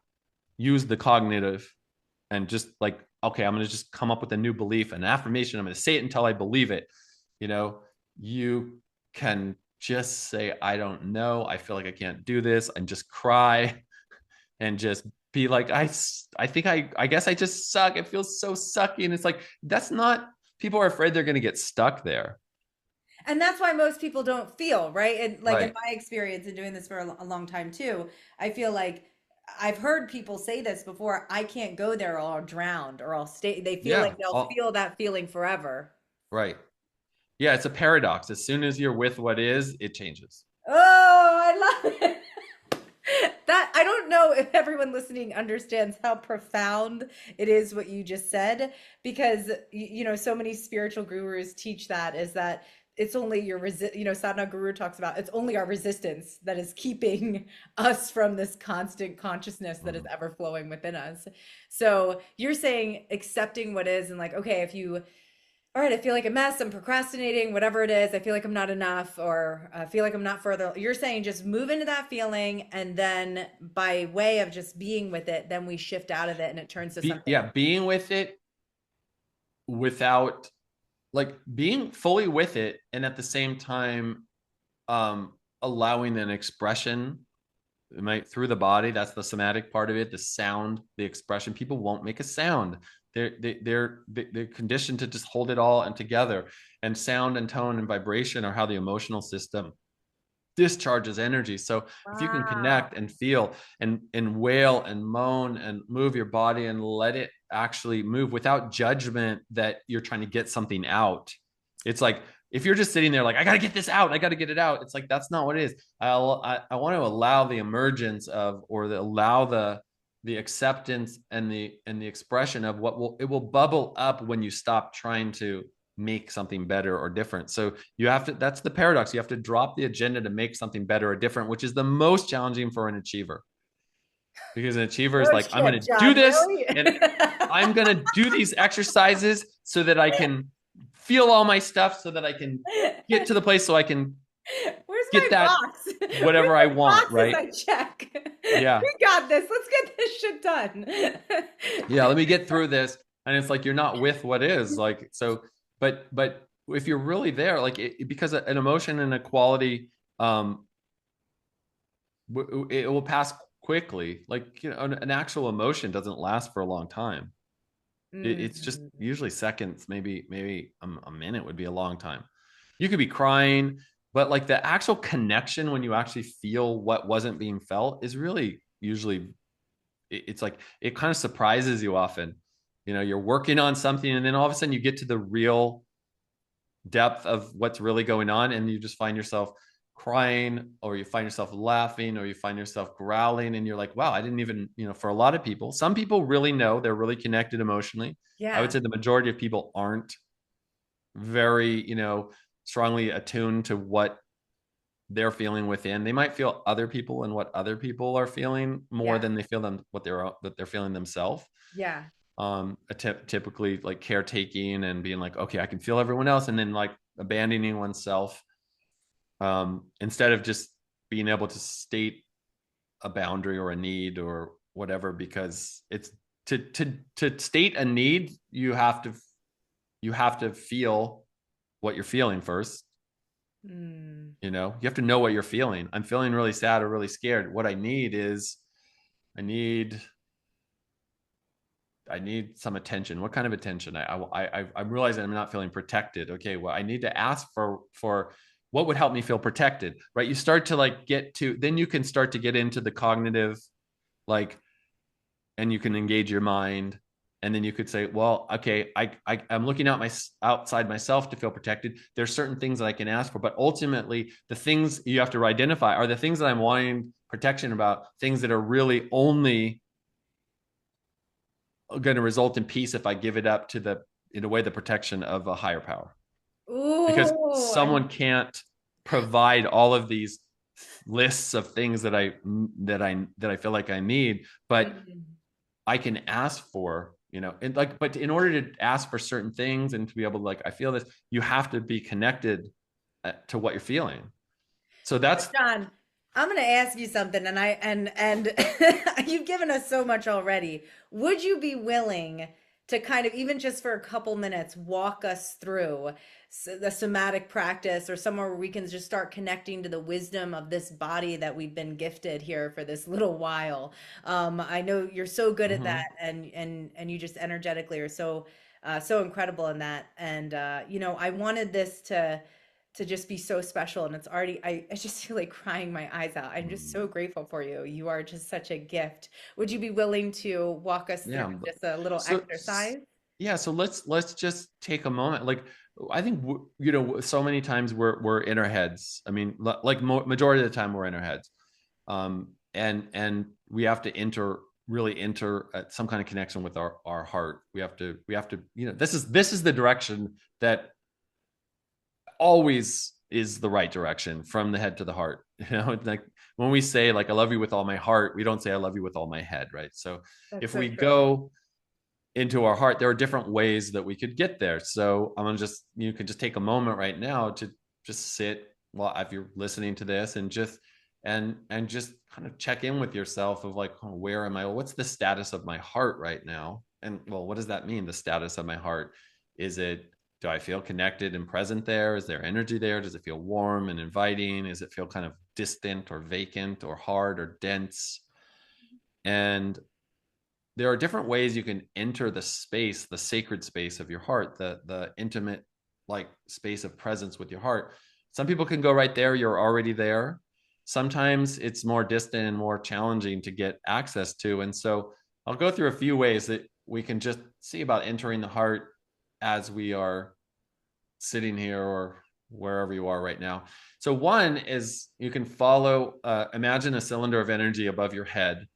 use the cognitive and just, like, okay, I'm going to just come up with a new belief, an affirmation, I'm going to say it until I believe it. you know you can just say, I don't know, I feel like I can't do this, and just cry, and just be like, I think I guess I just suck, it feels so sucky. And it's like, that's not, people are afraid they're going to get stuck there. And that's why most people don't feel, right? And like in Right. my experience in doing this for a long time too, I feel like I've heard people say this before, I can't go there or I'll drown or I'll stay. They feel like Yeah. they'll feel that feeling forever. Right. Yeah, it's a paradox. As soon as you're with what is, it changes. Oh, I love it. That I don't know if everyone listening understands how profound it is what you just said, because so many spiritual gurus teach that, is that it's only your Sadhana Guru talks about it's only our resistance that is keeping us from this constant consciousness that is Mhm. ever flowing within us. So you're saying accepting what is and like, okay, if you, all right, I feel like a mess, I'm procrastinating, whatever it is, I feel like I'm not enough, or I feel like I'm not further. You're saying just move into that feeling, and then by way of just being with it, then we shift out of it and it turns to something else. Being with it without, like, being fully with it, and at the same time, um, allowing an expression, right, through the body. That's the somatic part of it. The sound, the expression. People won't make a sound. They're conditioned to just hold it all and together. And sound and tone and vibration are how the emotional system discharges energy. So if you can connect Wow. and feel and wail and moan and move your body and let it actually move without judgment that you're trying to get something out. It's like, if you're just sitting there like, I got to get this out, I got to get it out, it's like, that's not what it is. I want to allow the emergence of, or allow the acceptance and the expression of what will, it will bubble up when you stop trying to make something better or different. So you have to, that's the paradox. You have to drop the agenda to make something better or different, which is the most challenging for an achiever. Because an achiever No is like, I'm going shit, to do John, this, really? and I'm going to do these exercises so that I can feel all my stuff, so that I can get to the place, so I can Where's get my that box? Where's whatever I the want, boxes right? I check? Yeah. We got this. Let's get this shit done. Yeah, let me get through this. And it's like, you're not with what is, like, so, but if you're really there, like, because an emotion and a quality, um it will pass quickly. Like, an actual emotion doesn't last for a long time. It's just Mm, usually seconds, maybe a minute would be a long time. You could be crying, but like the actual connection when you actually feel what wasn't being felt is really usually, it's like, it kind of surprises you often. You're working on something, and then all of a sudden you get to the real depth of what's really going on, and you just find yourself crying, or you find yourself laughing, or you find yourself growling, and you're like, wow, I didn't even, for a lot of people, some people really know, they're really connected emotionally. I would yeah, say the majority of people aren't very, strongly attuned to what they're feeling within. They might feel other people and what other people are feeling more yeah, than they feel them, what they're feeling themselves. yeah, Typically like caretaking and being like, okay, I can feel everyone else, and then like abandoning oneself, instead of just being able to state a boundary or a need or whatever. Because it's, to state a need, you have to feel what you're feeling first. mm, You have to know what you're feeling. I'm feeling really sad or really scared. What I need is, I need I need some attention. What kind of attention? I'm realizing I'm not feeling protected. Okay, well, I need to ask for what would help me feel protected, right? You start to like get to, then you can start to get into the cognitive, like, and you can engage your mind, and then you could say, well, okay, I'm looking outside myself to feel protected. There's certain things that I can ask for, but ultimately, the things you have to identify are the things that I'm wanting protection about, things that are really only going to result in peace if I give it up to in a way, the protection of a higher power. Because ooh, someone can't provide all of these lists of things that I feel like I need, but mm, I can ask for, and like, but in order to ask for certain things and to be able to, like, I feel this, you have to be connected to what you're feeling. So that's, John, I'm going to ask you something, and you've given us so much already. Would you be willing to kind of, even just for a couple minutes, walk us through the somatic practice, or somewhere where we can just start connecting to the wisdom of this body that we've been gifted here for this little while? I know you're so good at that, mhm. and you just energetically are so incredible in that. And I wanted this to just be so special, and it's already, I just feel like crying my eyes out. I'm just so grateful for you. You are just such a gift. Would you be willing to walk us through Yeah. just a little So, exercise? yeah, so let's just take a moment. Like, I think, so many times we're in our heads. I mean, like, majority of the time we're in our heads. And we have to really enter some kind of connection with our heart. We have to, this is the direction that always is the right direction from the head to the heart. Like when we say like I love you with all my heart, we don't say I love you with all my head, right? So That's if so we true. go into our heart, there are different ways that we could get there. So I'm gonna just, you can just take a moment right now to just sit while if you're listening to this and just kind of check in with yourself of like, oh, where am I? Well, what's the status of my heart right now? And well, what does that mean? The status of my heart? Is it, do I feel connected and present there? Is there energy there? Does it feel warm and inviting? Does it feel kind of distant or vacant or hard or dense? And there are different ways you can enter the space, the sacred space of your heart, the intimate like space of presence with your heart. Some people can go right there, you're already there. Sometimes it's more distant and more challenging to get access to. And so I'll go through a few ways that we can just see about entering the heart as we are sitting here or wherever you are right now. So one is you can follow, imagine a cylinder of energy above your head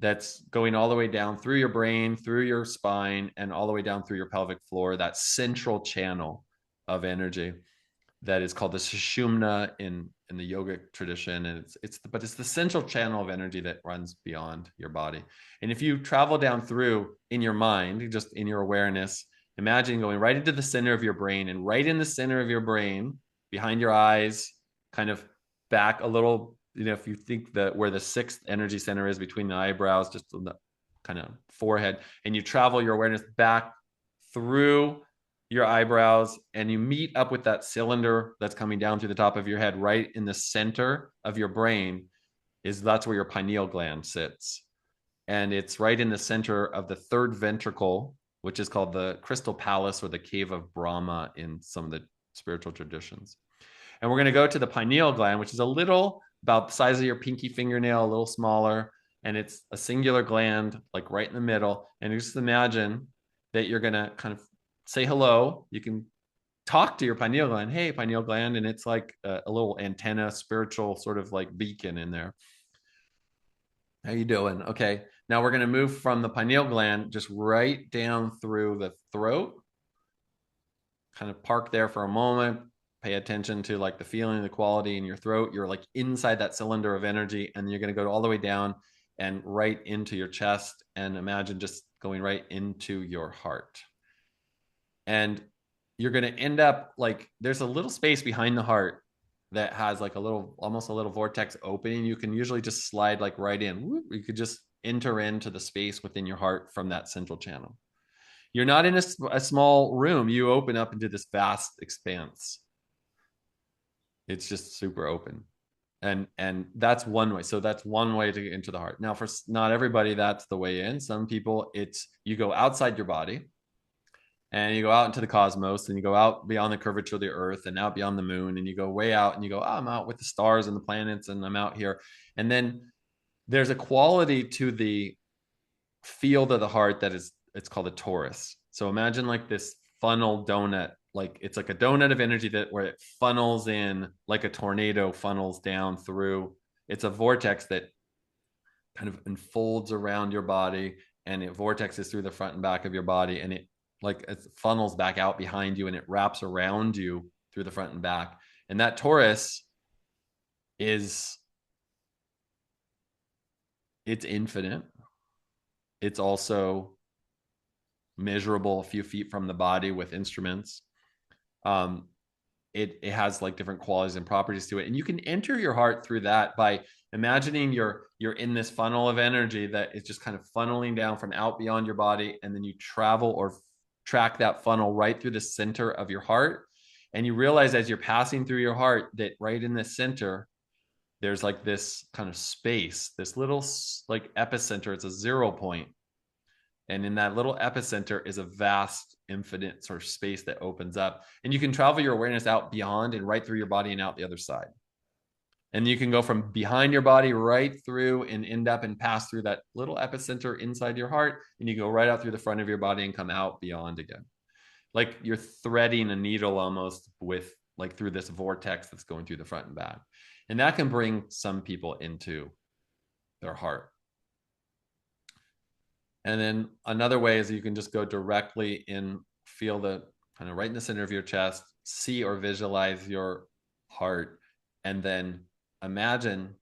that's going all the way down through your brain, through your spine, and all the way down through your pelvic floor, that central channel of energy that is called the sushumna in the yogic tradition. And but it's the central channel of energy that runs beyond your body. And if you travel down through in your mind, just in your awareness, imagine going right into the center of your brain, and right in the center of your brain, behind your eyes, kind of back a little, if you think that where the sixth energy center is between the eyebrows, just on the kind of forehead, and you travel your awareness back through your eyebrows and you meet up with that cylinder that's coming down through the top of your head, right in the center of your brain, that's where your pineal gland sits. And it's right in the center of the third ventricle, which is called the crystal palace or the cave of Brahma in some of the spiritual traditions. And we're going to go to the pineal gland, which is a little about the size of your pinky fingernail, a little smaller. And it's a singular gland, like right in the middle. And you just imagine that you're going to kind of say hello. You can talk to your pineal gland. Hey, pineal gland. And it's like a little antenna, spiritual sort of like beacon in there. How you doing? Okay. Now we're going to move from the pineal gland just right down through the throat. Kind of park there for a moment, pay attention to like the feeling, the quality in your throat. You're like inside that cylinder of energy, and you're going to go all the way down and right into your chest, and imagine just going right into your heart. And you're going to end up like there's a little space behind the heart that has like a little, almost a little vortex opening. You can usually just slide like right in. You could just enter into the space within your heart from that central channel. You're not in a small room. You open up into this vast expanse. It's just super open. And that's one way. So that's one way to get into the heart. Now, for not everybody, that's the way in. Some people, it's you go outside your body and you go out into the cosmos and you go out beyond the curvature of the earth and out beyond the moon, and you go way out and you go, oh, I'm out with the stars and the planets and I'm out here. And then there's a quality to the field of the heart that is, it's called a torus. So imagine like this funnel donut, like it's like a donut of energy that where it funnels in like a tornado funnels down through. It's a vortex that kind of unfolds around your body, and it vortexes through the front and back of your body, and it funnels back out behind you, and it wraps around you through the front and back. And that torus is, it's infinite. It's also measurable a few feet from the body with instruments. Um, it has like different qualities and properties to it, and you can enter your heart through that by imagining you're in this funnel of energy that is just kind of funneling down from out beyond your body, and then you travel or track that funnel right through the center of your heart, and you realize as you're passing through your heart that right in the center there's like this kind of space, this little like epicenter. It's a 0 point. And in that little epicenter is a vast, infinite sort of space that opens up. And you can travel your awareness out beyond and right through your body and out the other side. And you can go from behind your body right through and end up and pass through that little epicenter inside your heart. And you go right out through the front of your body and come out beyond again. Like you're threading a needle almost with like through this vortex that's going through the front and back. And that can bring some people into their heart. And then another way is you can just go directly in, feel the kind of right in the center of your chest. See or visualize your heart, and then imagine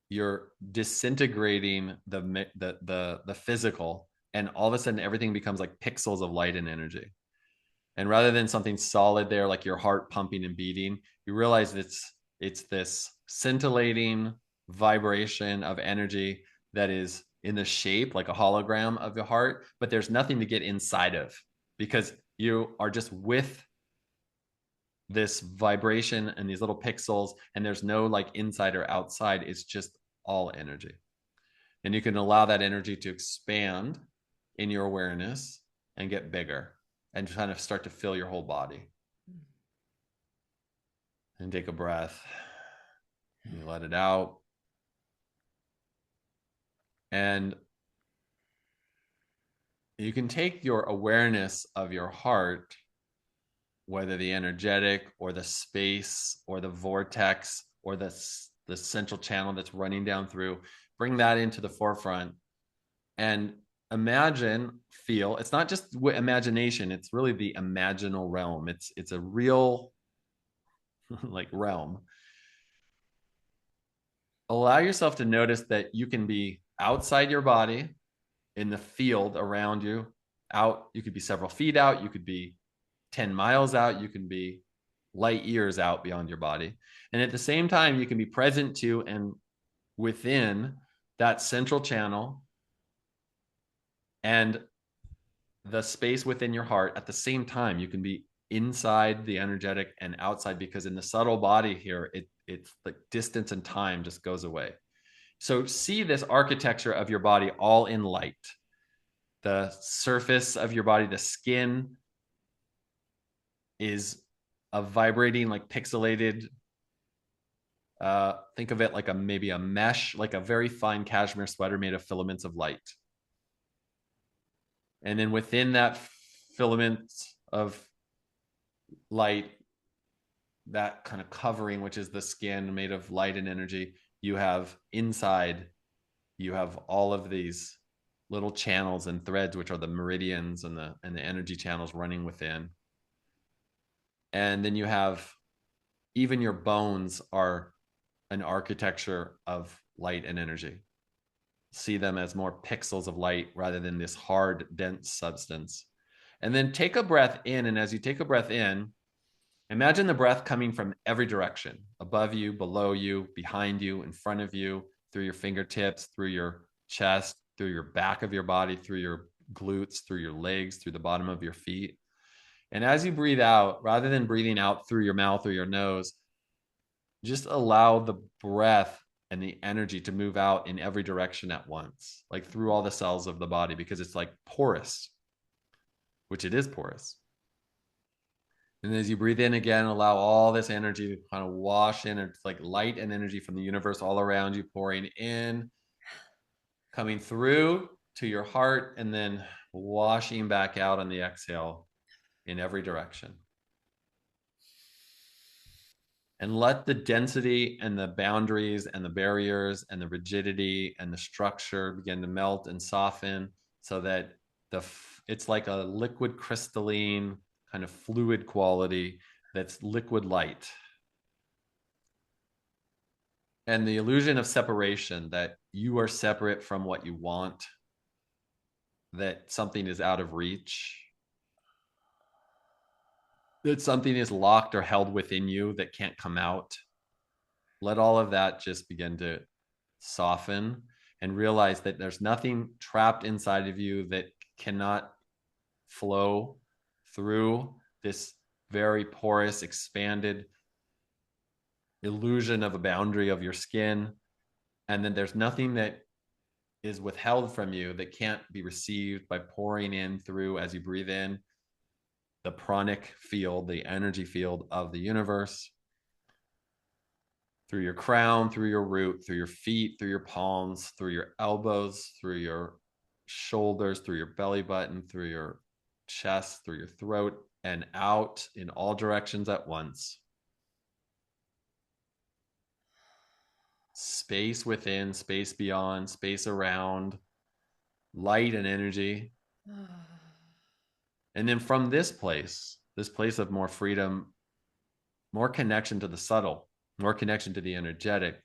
you're disintegrating the physical, and all of a sudden everything becomes like pixels of light and energy. And rather than something solid there like your heart pumping and beating, you realize it's this scintillating vibration of energy that is in the shape like a hologram of the heart, but there's nothing to get inside of because you are just with this vibration and these little pixels, and there's no like inside or outside. It's just all energy. And you can allow that energy to expand in your awareness and get bigger and kind of start to fill your whole body. And take a breath. You let it out. And you can take your awareness of your heart, whether the energetic or the space or the vortex or the central channel that's running down through, bring that into the forefront and imagine, feel. It's not just imagination, it's really the imaginal realm. It's a real like realm. Allow yourself to notice that you can be outside your body in the field around you. Out, you could be several feet out, you could be 10 miles out, you can be light years out beyond your body. And at the same time, you can be present to and within that central channel and the space within your heart. At the same time, you can be inside the energetic and outside, because in the subtle body here, it's like distance and time just goes away. So see this architecture of your body all in light. The surface of your body, the skin, is a vibrating, like pixelated. Think of it like maybe a mesh, like a very fine cashmere sweater made of filaments of light. And then within that filament of light, that kind of covering, which is the skin made of light and energy, you have inside, you have all of these little channels and threads, which are the meridians and the energy channels running within. And then you have, even your bones are an architecture of light and energy. See them as more pixels of light rather than this hard, dense substance. And then take a breath in. And as you take a breath in, imagine the breath coming from every direction: above you, below you, behind you, in front of you, through your fingertips, through your chest, through your back of your body, through your glutes, through your legs, through the bottom of your feet. And as you breathe out, rather than breathing out through your mouth or your nose, just allow the breath and the energy to move out in every direction at once, like through all the cells of the body, because it's like porous, which it is porous. And as you breathe in again, allow all this energy to kind of wash in. It's like light and energy from the universe all around you, pouring in, coming through to your heart, and then washing back out on the exhale in every direction. And let the density and the boundaries and the barriers and the rigidity and the structure begin to melt and soften, so that it's like a liquid crystalline kind of fluid quality that's liquid light. And the illusion of separation, that you are separate from what you want, that something is out of reach, that something is locked or held within you that can't come out. Let all of that just begin to soften, and realize that there's nothing trapped inside of you that cannot flow through this very porous, expanded illusion of a boundary of your skin. And then there's nothing that is withheld from you that can't be received by pouring in through, as you breathe in, the pranic field, the energy field of the universe, through your crown, through your root, through your feet, through your palms, through your elbows, through your shoulders, through your belly button, through your chest, through your throat, and out in all directions at once. Space within, space beyond, space around, light and energy. And then from this place, this place of more freedom, more connection to the subtle, more connection to the energetic,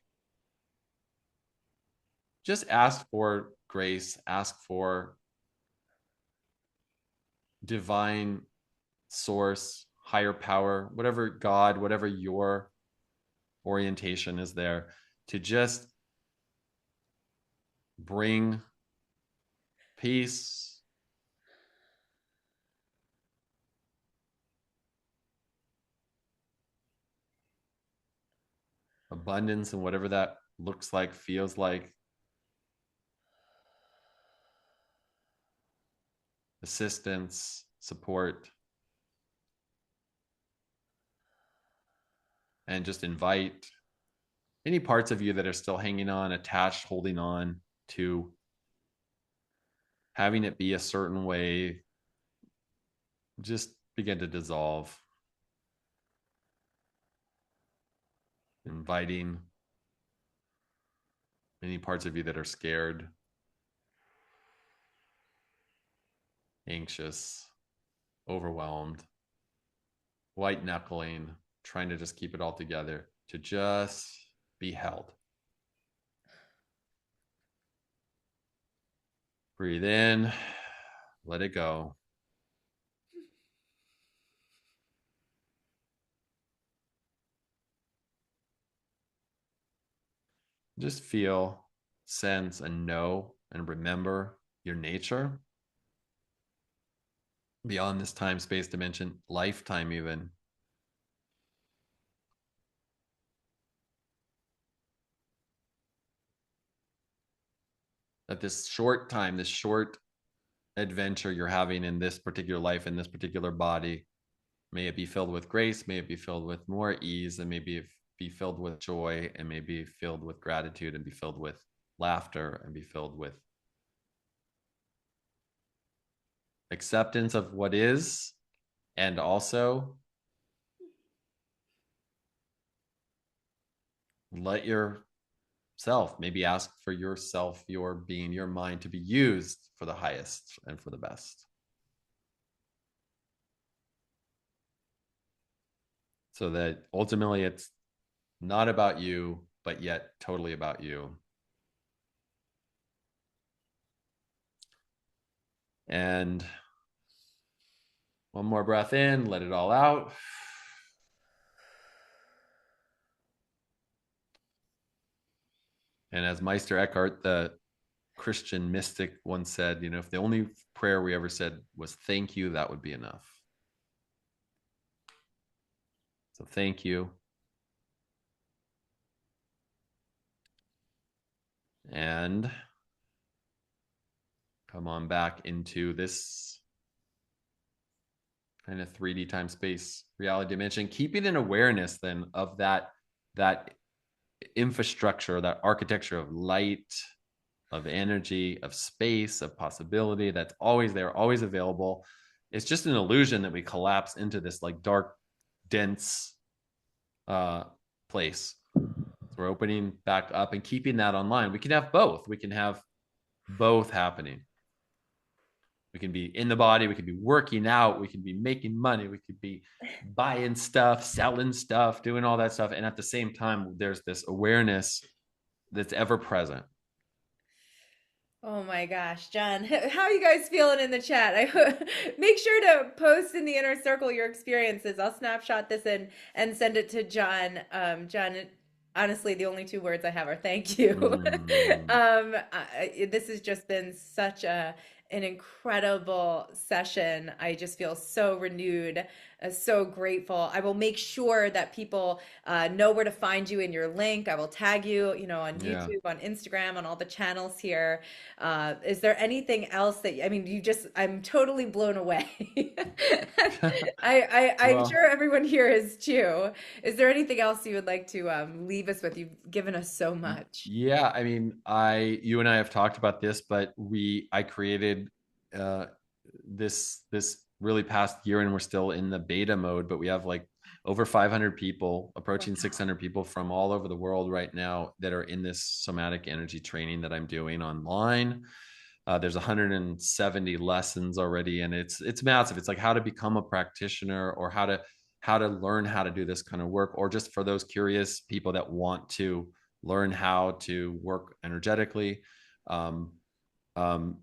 just ask for grace, ask for divine source, higher power, whatever God, whatever your orientation is there, to just bring peace, abundance, and whatever that looks like, feels like, assistance, support, and just invite any parts of you that are still hanging on, attached, holding on to having it be a certain way, just begin to dissolve, inviting any parts of you that are scared, anxious, overwhelmed, white knuckling, trying to just keep it all together, to just be held. Breathe in, let it go. Just feel, sense, and know and remember your nature beyond this time, space, dimension, lifetime, even. That this short time, this short adventure you're having in this particular life, in this particular body, may it be filled with grace, may it be filled with more ease, and maybe be filled with joy, and maybe filled with gratitude, and be filled with laughter, and be filled with acceptance of what is, and also let yourself, maybe ask for yourself, your being, your mind to be used for the highest and for the best. So that ultimately it's not about you, but yet totally about you. And one more breath in, let it all out. And as Meister Eckhart, the Christian mystic, once said, if the only prayer we ever said was thank you, that would be enough. So thank you. And come on back into this kind of 3D time space reality dimension, keeping an awareness then of that infrastructure, that architecture of light, of energy, of space, of possibility that's always there, always available. It's just an illusion that we collapse into this like dark, dense place. So we're opening back up and keeping that online. We can have both. We can have both happening. We can be in the body, we could be working out, we could be making money, we could be buying stuff, selling stuff, doing all that stuff. And at the same time, there's this awareness that's ever present. Oh my gosh, John, how are you guys feeling in the chat? Make sure to post in the inner circle your experiences. I'll snapshot this and send it to John. John, honestly, the only two words I have are thank you. This has just been such an incredible session. I just feel so renewed, so grateful. I will make sure that people know where to find you in your link. I will tag you, on Yeah. YouTube, on Instagram, on all the channels here. Is there anything else that, I mean, I'm totally blown away. I'm Well, sure everyone here is too. Is there anything else you would like to leave us with? You've given us so much. yeah, I mean, you and I have talked about this, but I created uh, this really past year, and we're still in the beta mode, but we have like over 500 people, approaching 600 people from all over the world right now that are in this somatic energy training that I'm doing online. There's 170 lessons already, and it's massive. It's like how to become a practitioner, or how to learn how to do this kind of work, or just for those curious people that want to learn how to work energetically. Um, um,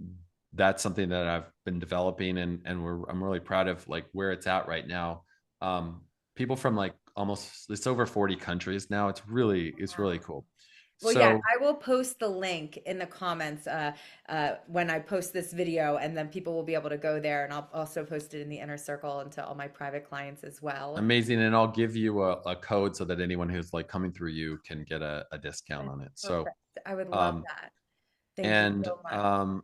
that's something that I've been developing, and I'm really proud of like where it's at right now. Um, People from like almost it's over 40 countries now. It's really cool. Well, yeah, So I will post the link in the comments when I post this video, and then people will be able to go there. And I'll also post it in the inner circle and to all my private clients as well. amazing, and I'll give you a code so that anyone who's like coming through you can get a discount That's on it. So perfect. I would love um that. Thank you and so much.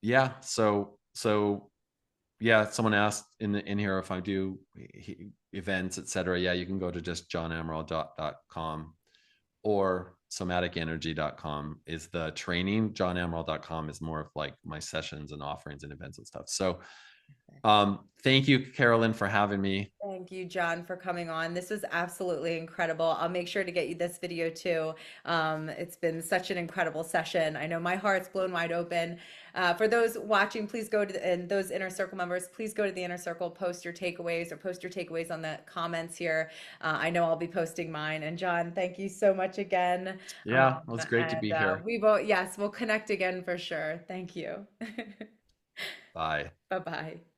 yeah, so yeah, someone asked in here if I do events, etc. Yeah, you can go to just johnamerald.com, or somaticenergy.com is the training. johnamerald.com is more of like my sessions and offerings and events and stuff. So thank you, Carolyn, for having me. Thank you, John, for coming on. This was absolutely incredible. I'll make sure to get you this video too. It's been such an incredible session. I know my heart's blown wide open. For those watching, please go to and those inner circle members, please go to the inner circle, post your takeaways or post your takeaways on the comments here. I know I'll be posting mine. And John, thank you so much again. Yeah, well, it's great to be here. We will, yes, we'll connect again for sure. Thank you. Bye. Bye bye.